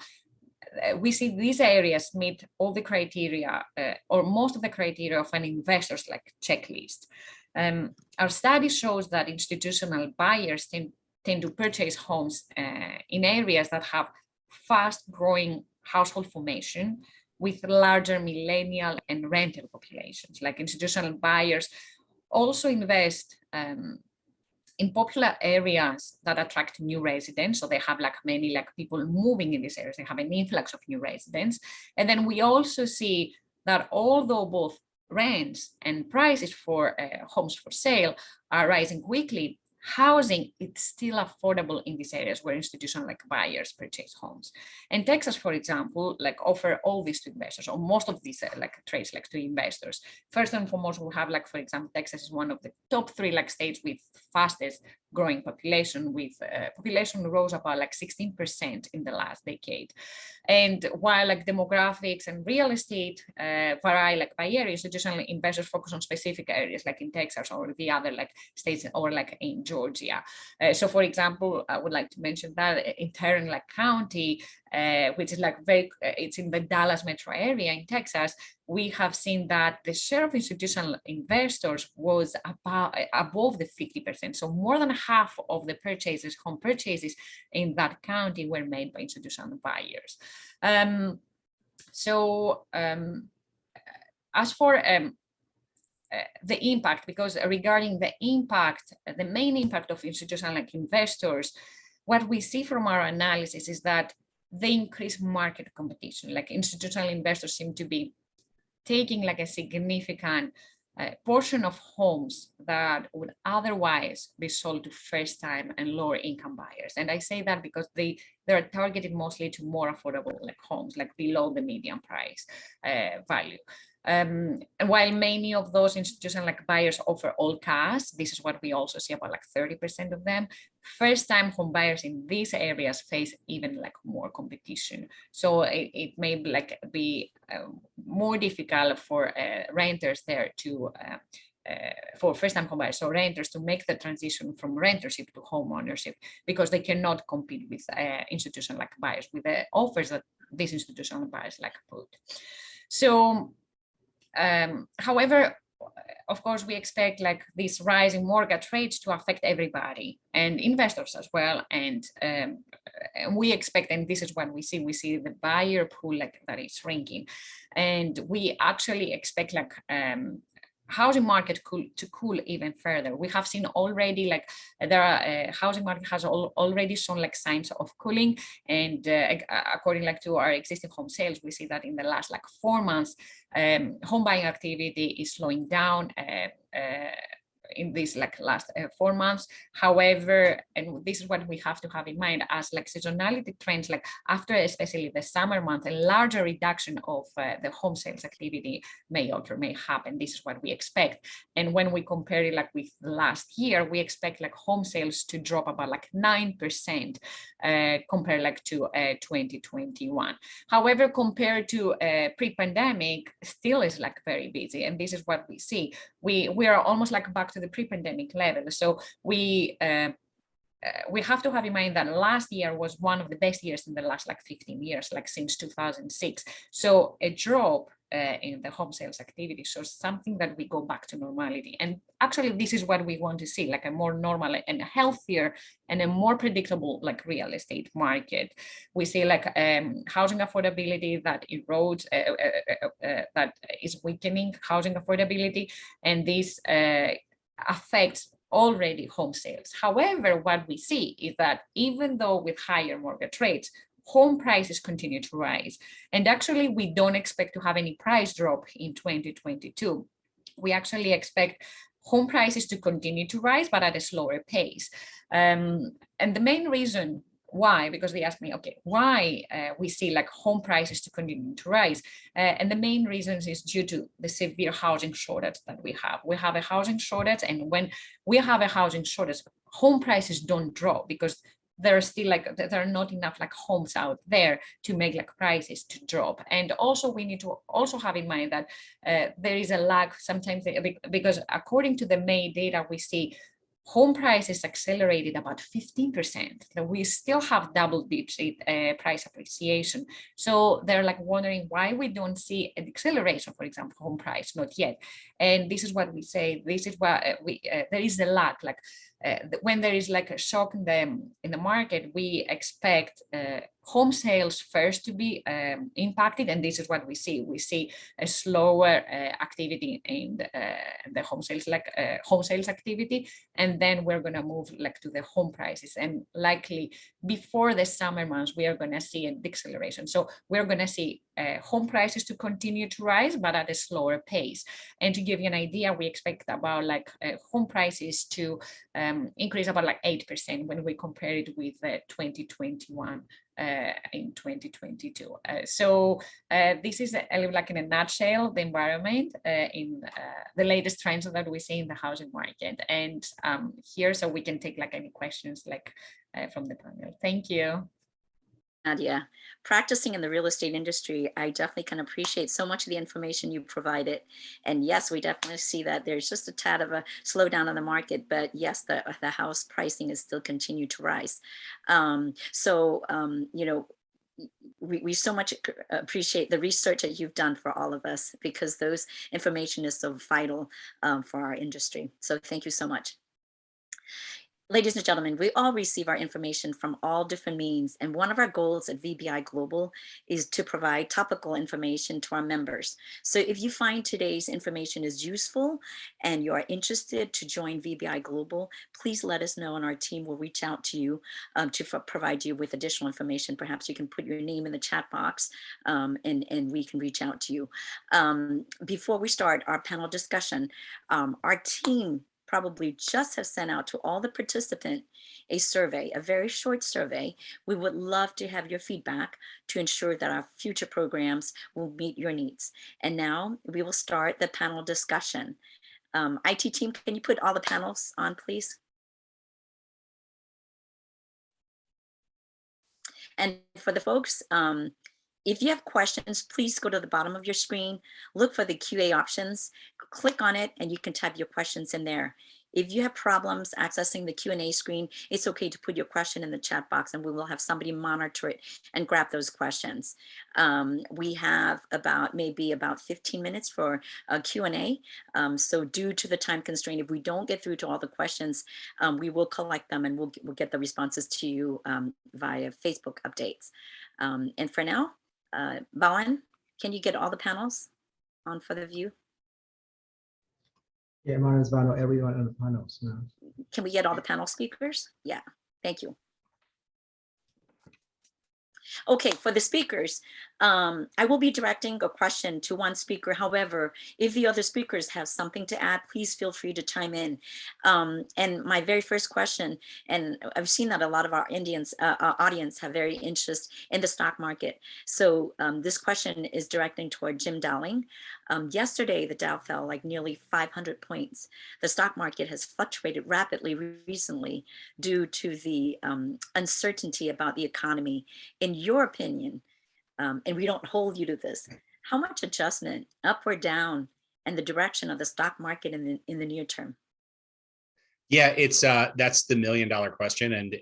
we see these areas meet all the criteria or most of the criteria of an investor's checklist. Our study shows that institutional buyers tend to purchase homes in areas that have fast growing household formation with larger millennial and rental populations. Institutional buyers also invest in popular areas that attract new residents. So they have many people moving in these areas, they have an influx of new residents. And then we also see that although both rents and prices for homes for sale are rising quickly, housing is still affordable in these areas where institutional buyers purchase homes. And Texas, for example, offer all these to investors, or most of these trades to investors. First and foremost, we have for example, Texas is one of the top 3 states with fastest growing population, with population rose about 16% in the last decade. And while demographics and real estate vary by area, institutional investors focus on specific areas in Texas or the other states or in Georgia. So for example, I would like to mention that in Tarrant County, which is it's in the Dallas metro area in Texas, we have seen that the share of institutional investors was above the 50%. So more than half of the home purchases in that county were made by institutional buyers. As for the impact, because regarding the impact, the main impact of institutional investors, what we see from our analysis is that they increase market competition. Institutional investors seem to be taking a significant portion of homes that would otherwise be sold to first-time and lower-income buyers. And I say that because they're targeted mostly to more affordable homes, below the median price value. And while many of those institutional buyers offer all cash, this is what we also see about 30% of them. first-time home buyers in these areas face even like more competition. So it may be more difficult for renters there to for first-time home buyers, so renters, to make the transition from rentership to home ownership, because they cannot compete with institutional like buyers with the offers that these institutional buyers like put. So, however, of course, we expect like this rising mortgage rates to affect everybody and investors as well. And we expect, and this is what we see the buyer pool like that is shrinking. And we actually expect like housing market to cool even further. We have seen already like there are housing market has already shown like signs of cooling, and according like to our existing home sales, we see that in the last like 4 months, home buying activity is slowing down in these like last 4 months. However, and this is what we have to have in mind, as like seasonality trends, like after especially the summer month, a larger reduction of the home sales activity may happen. This is what we expect. And when we compare it like with last year, we expect like home sales to drop about like 9% compared like to 2021. However, compared to pre-pandemic, still is like very busy, and this is what we see. We are almost like back to the pre-pandemic level. So we have to have in mind that last year was one of the best years in the last like 15 years, like since 2006. So a drop in the home sales activity shows something that we go back to normality. And actually, this is what we want to see, like a more normal and healthier and a more predictable like real estate market. We see like housing affordability that erodes, that is weakening housing affordability, and this affects already home sales. However, what we see is that even though with higher mortgage rates, home prices continue to rise. And actually, we don't expect to have any price drop in 2022. We actually expect home prices to continue to rise, but at a slower pace. And the main reason why, because they asked me, okay, why we see like home prices to continue to rise, and the main reasons is due to the severe housing shortage that we have. We have a housing shortage, and when we have a housing shortage, home prices don't drop because there are still like there are not enough like homes out there to make like prices to drop. And also we need to also have in mind that there is a lag sometimes, because according to the May data, we see home prices accelerated about 15%. So we still have double-digit price appreciation. So they're like wondering why we don't see an acceleration, for example, home price, not yet. And this is what we say. This is what there is a lag. Like when there is like a shock in the market, we expect home sales first to be impacted, and this is what we see. We see a slower activity in the home sales, like home sales activity, and then we're going to move like to the home prices, and likely before the summer months we are going to see a deceleration. So we're going to see home prices to continue to rise, but at a slower pace. And to give you an idea, we expect about like home prices to increase about like 8% when we compare it with 2021 in 2022. So this is like in a nutshell the environment in the latest trends that we see in the housing market. And here, so we can take like any questions like from the panel. Thank you. Nadia, practicing in the real estate industry, I definitely can appreciate so much of the information you provided. And yes, we definitely see that there's just a tad of a slowdown on the market, but yes, the house pricing is still continue to rise. You know, we so much appreciate the research that you've done for all of us, because those information is so vital for our industry. So thank you so much. Ladies and gentlemen, we all receive our information from all different means, and one of our goals at VBI Global is to provide topical information to our members. So if you find today's information is useful and you are interested to join VBI Global, please let us know, and our team will reach out to you to provide you with additional information. Perhaps you can put your name in the chat box and we can reach out to you. Before we start our panel discussion, our team probably just have sent out to all the participants a survey, a very short survey. We would love to have your feedback to ensure that our future programs will meet your needs. And now we will start the panel discussion. IT team, can you put all the panels on, please? And for the folks, if you have questions, please go to the bottom of your screen, look for the QA options, click on it, and you can type your questions in there. If you have problems accessing the Q&A screen, it's okay to put your question in the chat box and we will have somebody monitor it and grab those questions. We have maybe about 15 minutes for a Q&A. So due to the time constraint, if we don't get through to all the questions, we will collect them and we'll get the responses to you via Facebook updates. And for now, Bowen, can you get all the panels on for the view? Yeah, Manasvano, everyone on the panels now. Can we get all the panel speakers? Yeah, thank you. Okay, for the speakers, I will be directing a question to one speaker. However, if the other speakers have something to add, please feel free to chime in. And my very first question, and I've seen that a lot of our audience have very interest in the stock market. So this question is directing toward Jim Dowling. Yesterday, the Dow fell like nearly 500 points. The stock market has fluctuated rapidly recently due to the uncertainty about the economy. In your opinion, and we don't hold you to this, how much adjustment, up or down, and the direction of the stock market in the near term? Yeah, it's that's the $1 million question. And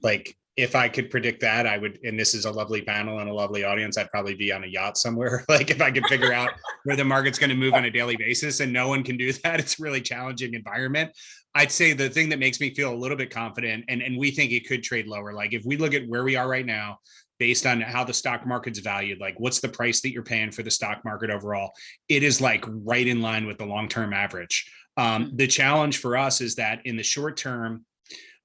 like, if I could predict that, I would, and this is a lovely panel and a lovely audience, I'd probably be on a yacht somewhere. Like if I could figure out where the market's going to move on a daily basis, and no one can do that. It's a really challenging environment. I'd say the thing that makes me feel a little bit confident, and we think it could trade lower. Like if we look at where we are right now, based on how the stock market's valued, like what's the price that you're paying for the stock market overall, it is like right in line with the long-term average. The challenge for us is that in the short term,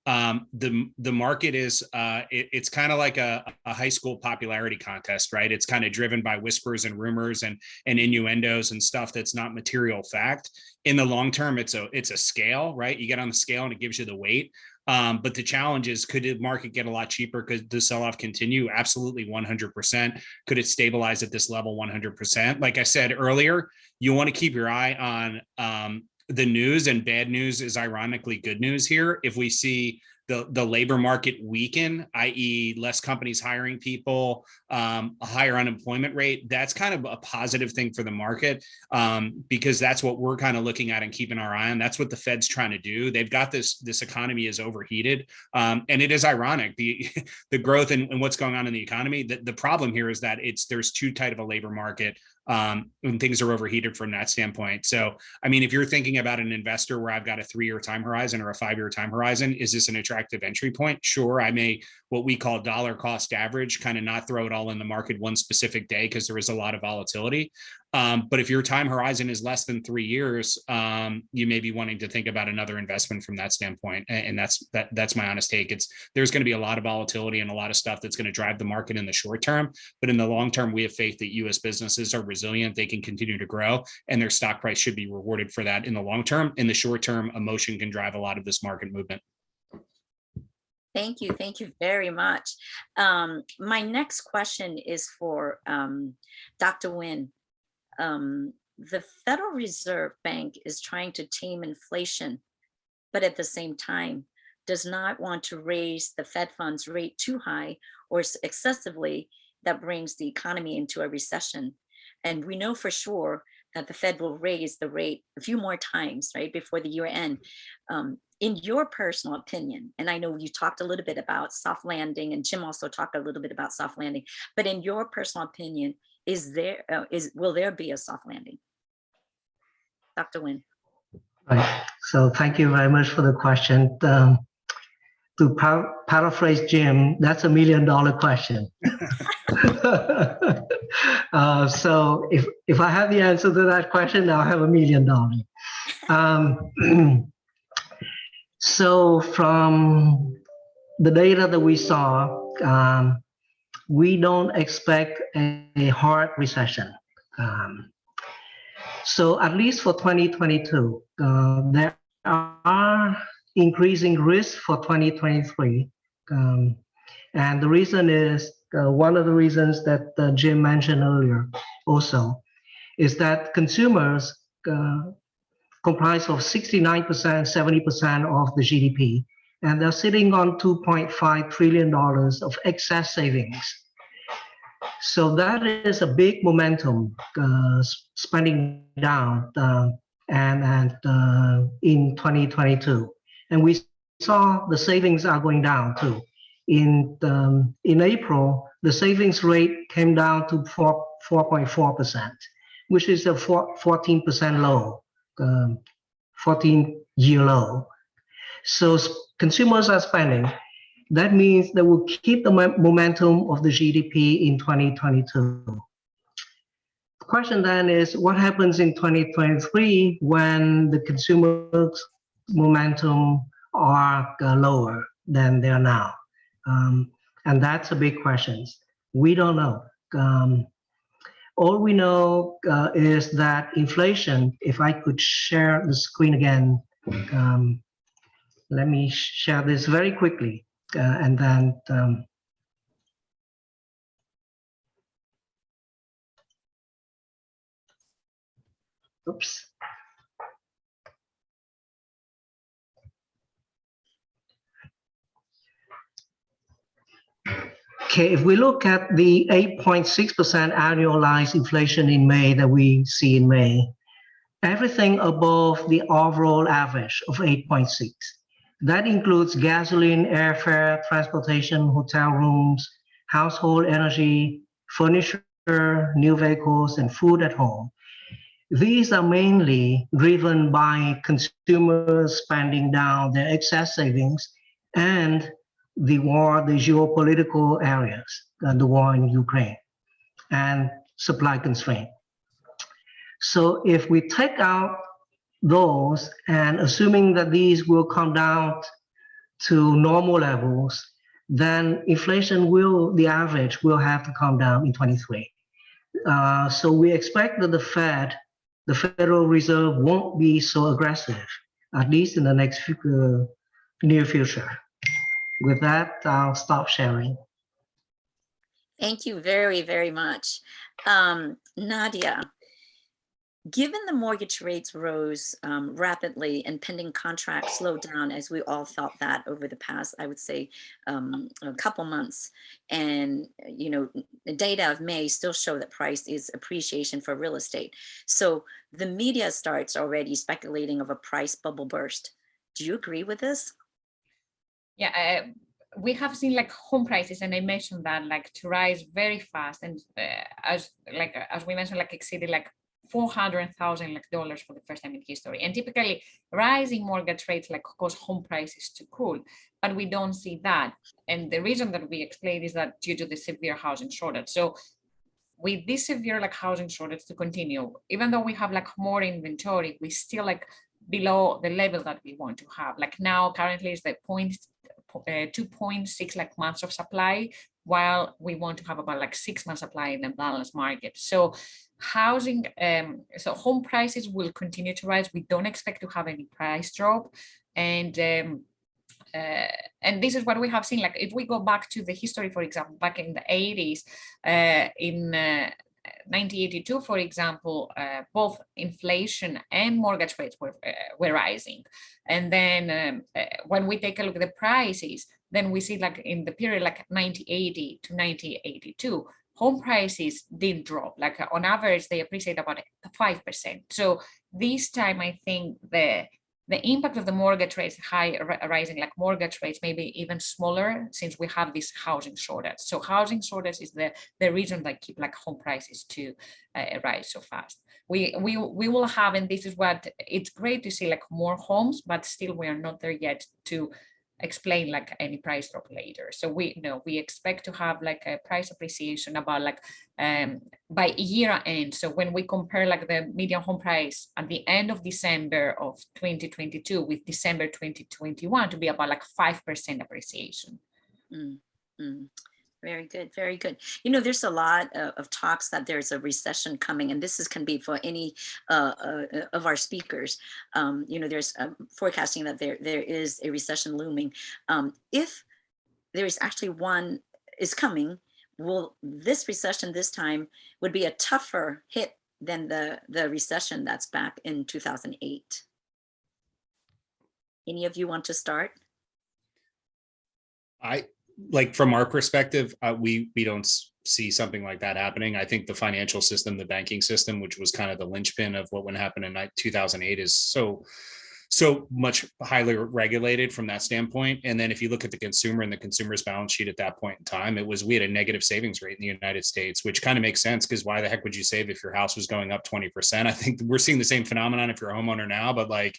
the market is it's kind of like a high school popularity contest, right? It's kind of driven by whispers and rumors and innuendos and stuff that's not material fact. In the long term, it's a scale, right? You get on the scale and it gives you the weight. But the challenge is, could the market get a lot cheaper? Could the sell-off continue? Absolutely, 100%. Could it stabilize at this level? 100%. Like I said earlier, you want to keep your eye on the news, and bad news is ironically good news here. If we see the labor market weaken, i.e. less companies hiring people, a higher unemployment rate, that's kind of a positive thing for the market, because that's what we're kind of looking at and keeping our eye on. That's what the Fed's trying to do. They've got this economy is overheated. And it is ironic, the growth and what's going on in the economy. The problem here is that there's too tight of a labor market when things are overheated from that standpoint. So, I mean, if you're thinking about an investor where I've got a 3-year time horizon or a 5-year time horizon, is this an attractive entry point? Sure, I may, what we call dollar cost average, kind of not throw it all in the market one specific day because there is a lot of volatility. But if your time horizon is less than 3 years, you may be wanting to think about another investment from that standpoint. And that's my honest take. There's going to be a lot of volatility and a lot of stuff that's going to drive the market in the short term. But in the long term, we have faith that U.S. businesses are resilient. They can continue to grow, and their stock price should be rewarded for that in the long term. In the short term, emotion can drive a lot of this market movement. Thank you. Thank you very much. My next question is for Dr. Nguyen. The Federal Reserve Bank is trying to tame inflation, but at the same time does not want to raise the Fed funds rate too high or excessively. That brings the economy into a recession. And we know for sure that the Fed will raise the rate a few more times, right, before the year end. In your personal opinion, and I know you talked a little bit about soft landing, and Jim also talked a little bit about soft landing, but in your personal opinion, will there be a soft landing? Dr. Nguyen. Right. So thank you very much for the question. To paraphrase Jim, that's $1 million question. So if I have the answer to that question, I'll have $1 million. So from the data that we saw, we don't expect a hard recession. So at least for 2022, there are increasing risks for 2023. And the reason is, one of the reasons that Jim mentioned earlier also, is that consumers comprise of 69%, 70% of the GDP. and they're sitting on $2.5 trillion of excess savings. So that is a big momentum spending down in 2022. And we saw the savings are going down too. In April, the savings rate came down to 4.4%, which is a 14% low, 14-year low. So consumers are spending. That means they will keep the momentum of the GDP in 2022. The question then is, what happens in 2023 when the consumer's momentum are lower than they are now? And that's a big question. We don't know. All we know is that inflation, if I could share the screen again, let me share this very quickly, and then oops. Okay, if we look at the 8.6% annualized inflation in May that we see in May, everything above the overall average of 8.6. That includes gasoline, airfare, transportation, hotel rooms, household energy, furniture, new vehicles, and food at home. These are mainly driven by consumers spending down their excess savings and the war, the geopolitical areas, the war in Ukraine, and supply constraint. So if we take out those, and assuming that these will come down to normal levels, then inflation will, the average will have to come down in 23. So we expect that the Federal Reserve won't be so aggressive, at least in the next near future. With that, I'll stop sharing. Thank you very, very much. Nadia, given the mortgage rates rose rapidly and pending contracts slowed down, as we all thought that over the past, I would say, a couple months, and the data of May still show that price is appreciation for real estate. So the media starts already speculating of a price bubble burst. Do you agree with this? Yeah, we have seen like home prices, and I mentioned that, like, to rise very fast, and as we mentioned, like exceeded like $400,000 for the first time in history. And typically rising mortgage rates like cause home prices to cool, but we don't see that. And the reason that we explain is that due to the severe housing shortage. So with this severe like housing shortage to continue, even though we have like more inventory, we still like below the level that we want to have. Like now currently is the 2.6 like months of supply, while we want to have about like 6 months supply in the balanced market. So housing, so home prices will continue to rise. We don't expect to have any price drop, and this is what we have seen. Like if we go back to the history, for example, back in the 80s, in 1982, for example, both inflation and mortgage rates were rising. And then when we take a look at the prices, then we see like in the period like 1980 to 1982, home prices did drop. Like on average, they appreciate about 5%. So this time, I think the impact of the mortgage rates rising, like mortgage rates, may be even smaller since we have this housing shortage. So housing shortage is the reason that keep like home prices to rise so fast. We will have, and this is what it's great to see, like more homes, but still we are not there yet to explain like any price drop later. So we expect to have like a price appreciation about like by year end. So when we compare like the median home price at the end of December of 2022 with December 2021 to be about like 5% appreciation. Very good, very good. There's a lot of talks that there's a recession coming, and this can be for any of our speakers. There's forecasting that there is a recession looming. If there is actually one is coming, will this recession this time would be a tougher hit than the recession that's back in 2008? Any of you want to start? Like from our perspective, we don't see something like that happening. I think the financial system, the banking system, which was kind of the linchpin of what would happen in 2008, is so much highly regulated from that standpoint. And then if you look at the consumer and the consumer's balance sheet at that point in time, we had a negative savings rate in the United States, which kind of makes sense, because why the heck would you save if your house was going up 20%? I think we're seeing the same phenomenon if you're a homeowner now, but like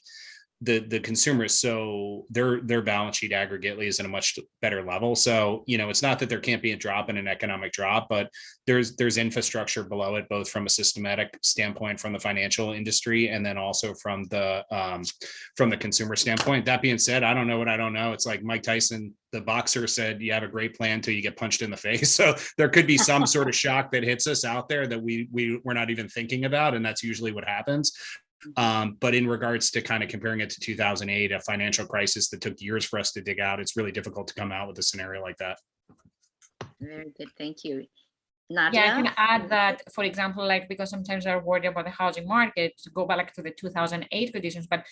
the consumer is so their balance sheet aggregately is in a much better level. So, it's not that there can't be a drop in an economic drop, but there's infrastructure below it, both from a systematic standpoint from the financial industry, and then also from the consumer standpoint. That being said, I don't know what I don't know. It's like Mike Tyson, the boxer, said, you have a great plan till you get punched in the face. So there could be some sort of shock that hits us out there that we're not even thinking about. And that's usually what happens. But in regards to kind of comparing it to 2008, a financial crisis that took years for us to dig out, it's really difficult to come out with a scenario like that. Very good, thank you. Nadia? Yeah, I can add that, for example, like, because sometimes they're worried about the housing market, to go back to the 2008 conditions, but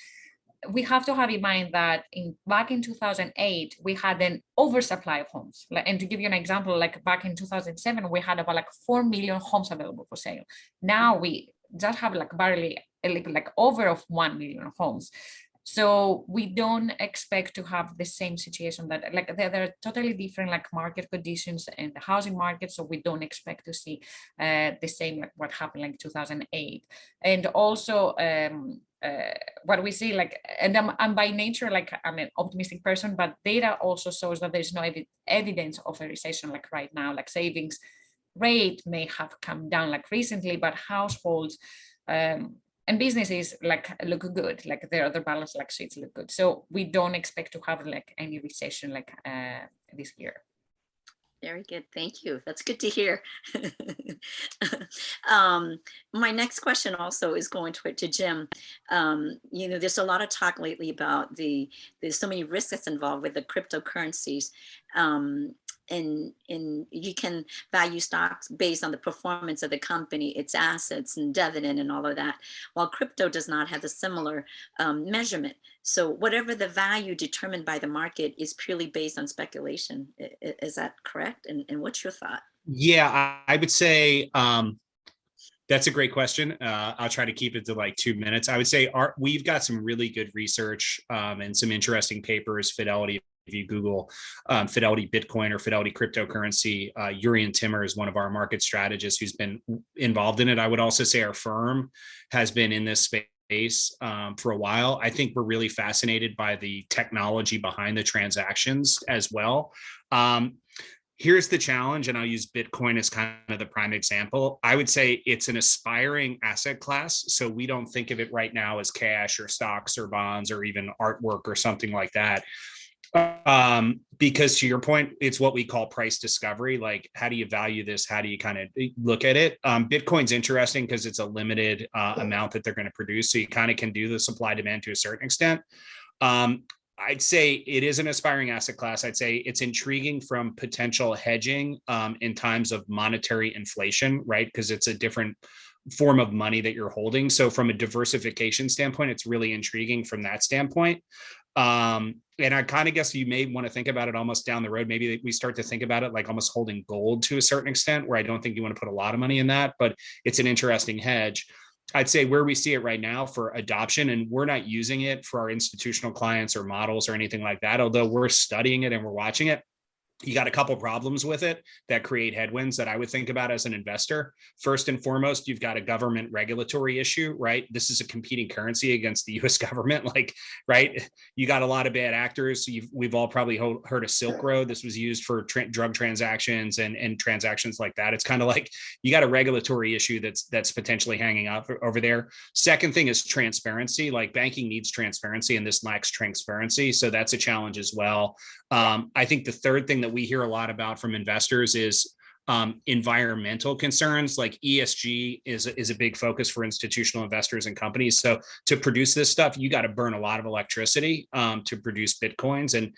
we have to have in mind that back in 2008, we had an oversupply of homes. And to give you an example, like back in 2007, we had about like 4 million homes available for sale. Now we just have like barely like over of 1 million homes. So we don't expect to have the same situation, that like there are totally different like market conditions in the housing market. So we don't expect to see the same like what happened like 2008. And also what we see, like, and I'm by nature, like I'm an optimistic person, but data also shows that there's no evidence of a recession like right now. Like savings rate may have come down like recently, but households and businesses like look good, like their balance like sheets look good. So we don't expect to have like any recession like this year. Very good, thank you. That's good to hear. My next question also is going to Jim. There's a lot of talk lately about there's so many risks that's involved with the cryptocurrencies. And you can value stocks based on the performance of the company, its assets and dividend and all of that, while crypto does not have a similar measurement. So whatever the value determined by the market is purely based on speculation. Is that correct? And what's your thought? Yeah, I would say that's a great question. I'll try to keep it to like 2 minutes. I would say we've got some really good research and some interesting papers. Fidelity, if you Google Fidelity Bitcoin or Fidelity cryptocurrency, Urian Timmer is one of our market strategists who's been involved in it. I would also say our firm has been in this space for a while. I think we're really fascinated by the technology behind the transactions as well. Here's the challenge, and I'll use Bitcoin as kind of the prime example. I would say it's an aspiring asset class. So we don't think of it right now as cash or stocks or bonds or even artwork or something like that. Because to your point, it's what we call price discovery. Like, how do you value this? How do you kind of look at it? Bitcoin's interesting because it's a limited amount that they're going to produce. So you kind of can do the supply demand to a certain extent. I'd say it is an aspiring asset class. I'd say it's intriguing from potential hedging in times of monetary inflation, right? Because it's a different form of money that you're holding. So from a diversification standpoint, it's really intriguing from that standpoint. And I kind of guess you may want to think about it almost down the road. Maybe we start to think about it like almost holding gold to a certain extent, where I don't think you want to put a lot of money in that, but it's an interesting hedge. I'd say where we see it right now for adoption, and we're not using it for our institutional clients or models or anything like that, although we're studying it and we're watching it. You got a couple problems with it that create headwinds that I would think about as an investor. First and foremost, you've got a government regulatory issue, right? This is a competing currency against the US government, like, right? You got a lot of bad actors. We've all probably heard of Silk Road. This was used for drug transactions and transactions like that. It's kind of like you got a regulatory issue that's potentially hanging out over there. Second thing is transparency. Like, banking needs transparency, and this lacks transparency. So that's a challenge as well. I think the third thing that we hear a lot about from investors is environmental concerns. Like ESG is a big focus for institutional investors and companies. So to produce this stuff, you got to burn a lot of electricity to produce Bitcoins. And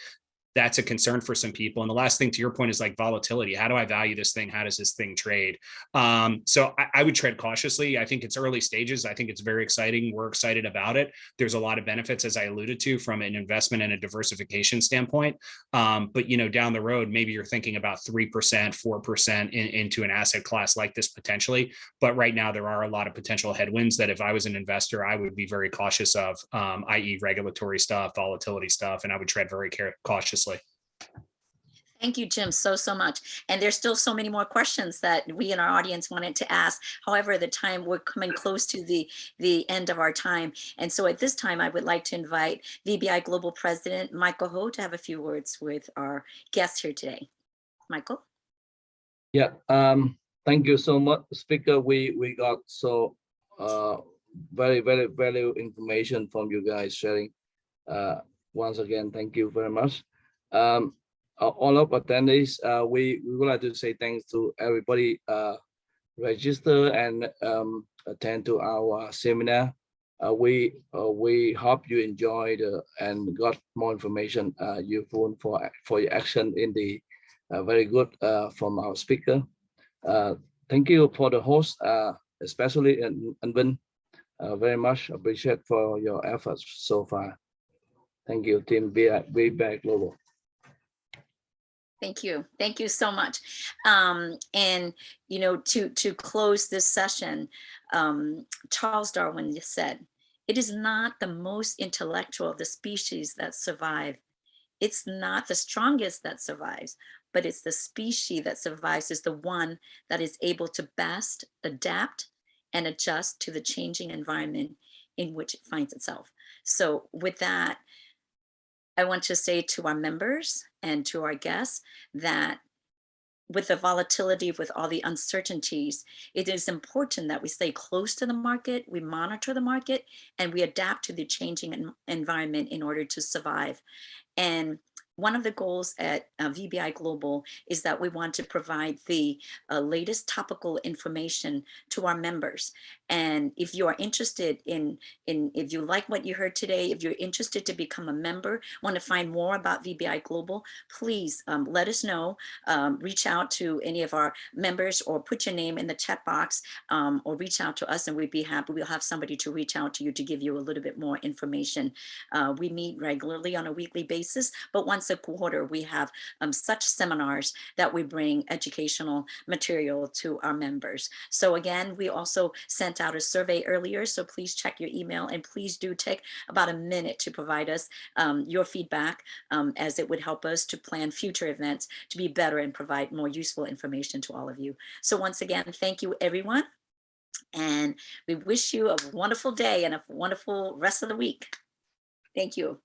that's a concern for some people. And the last thing, to your point, is like volatility. How do I value this thing? How does this thing trade? So I would tread cautiously. I think it's early stages. I think it's very exciting. We're excited about it. There's a lot of benefits, as I alluded to, from an investment and a diversification standpoint. But, you know, down the road, maybe you're thinking about 3%, 4% into an asset class like this potentially. But right now, there are a lot of potential headwinds that if I was an investor, I would be very cautious of, i.e. regulatory stuff, volatility stuff, and I would tread very cautiously. Thank you, Jim, so much. And there's still so many more questions that we in our audience wanted to ask. However, the time, we're coming close to the end of our time. And so at this time, I would like to invite VBI Global President Michael Ho to have a few words with our guests here today. Michael? Yeah, thank you so much, Speaker. We got so very valuable information from you guys sharing. Once again, thank you very much. All of attendees, we would like to say thanks to everybody register and attend to our seminar. We hope you enjoyed and got more information useful for your action in the very good from our speaker. Thank you for the host, especially Anvin. Very much appreciate for your efforts so far. Thank you, Team VBI Global. Thank you. Thank you so much. And, you know, to close this session, Charles Darwin said, "It is not the most intellectual of the species that survive. It's not the strongest that survives, but it's the species that survives is the one that is able to best adapt and adjust to the changing environment in which it finds itself." So with that, I want to say to our members and to our guests that with the volatility, with all the uncertainties, it is important that we stay close to the market, we monitor the market, and we adapt to the changing environment in order to survive. And one of the goals at VBI Global is that we want to provide the latest topical information to our members. And if you are interested if you like what you heard today, if you're interested to become a member, want to find more about VBI Global, please let us know. Reach out to any of our members or put your name in the chat box or reach out to us and we'd be happy. We'll have somebody to reach out to you to give you a little bit more information. We meet regularly on a weekly basis, but once a quarter, we have such seminars that we bring educational material to our members. So again, we also sent out a survey earlier, so please check your email and please do take about a minute to provide us your feedback as it would help us to plan future events to be better and provide more useful information to all of you. So once again, thank you everyone. And we wish you a wonderful day and a wonderful rest of the week. Thank you.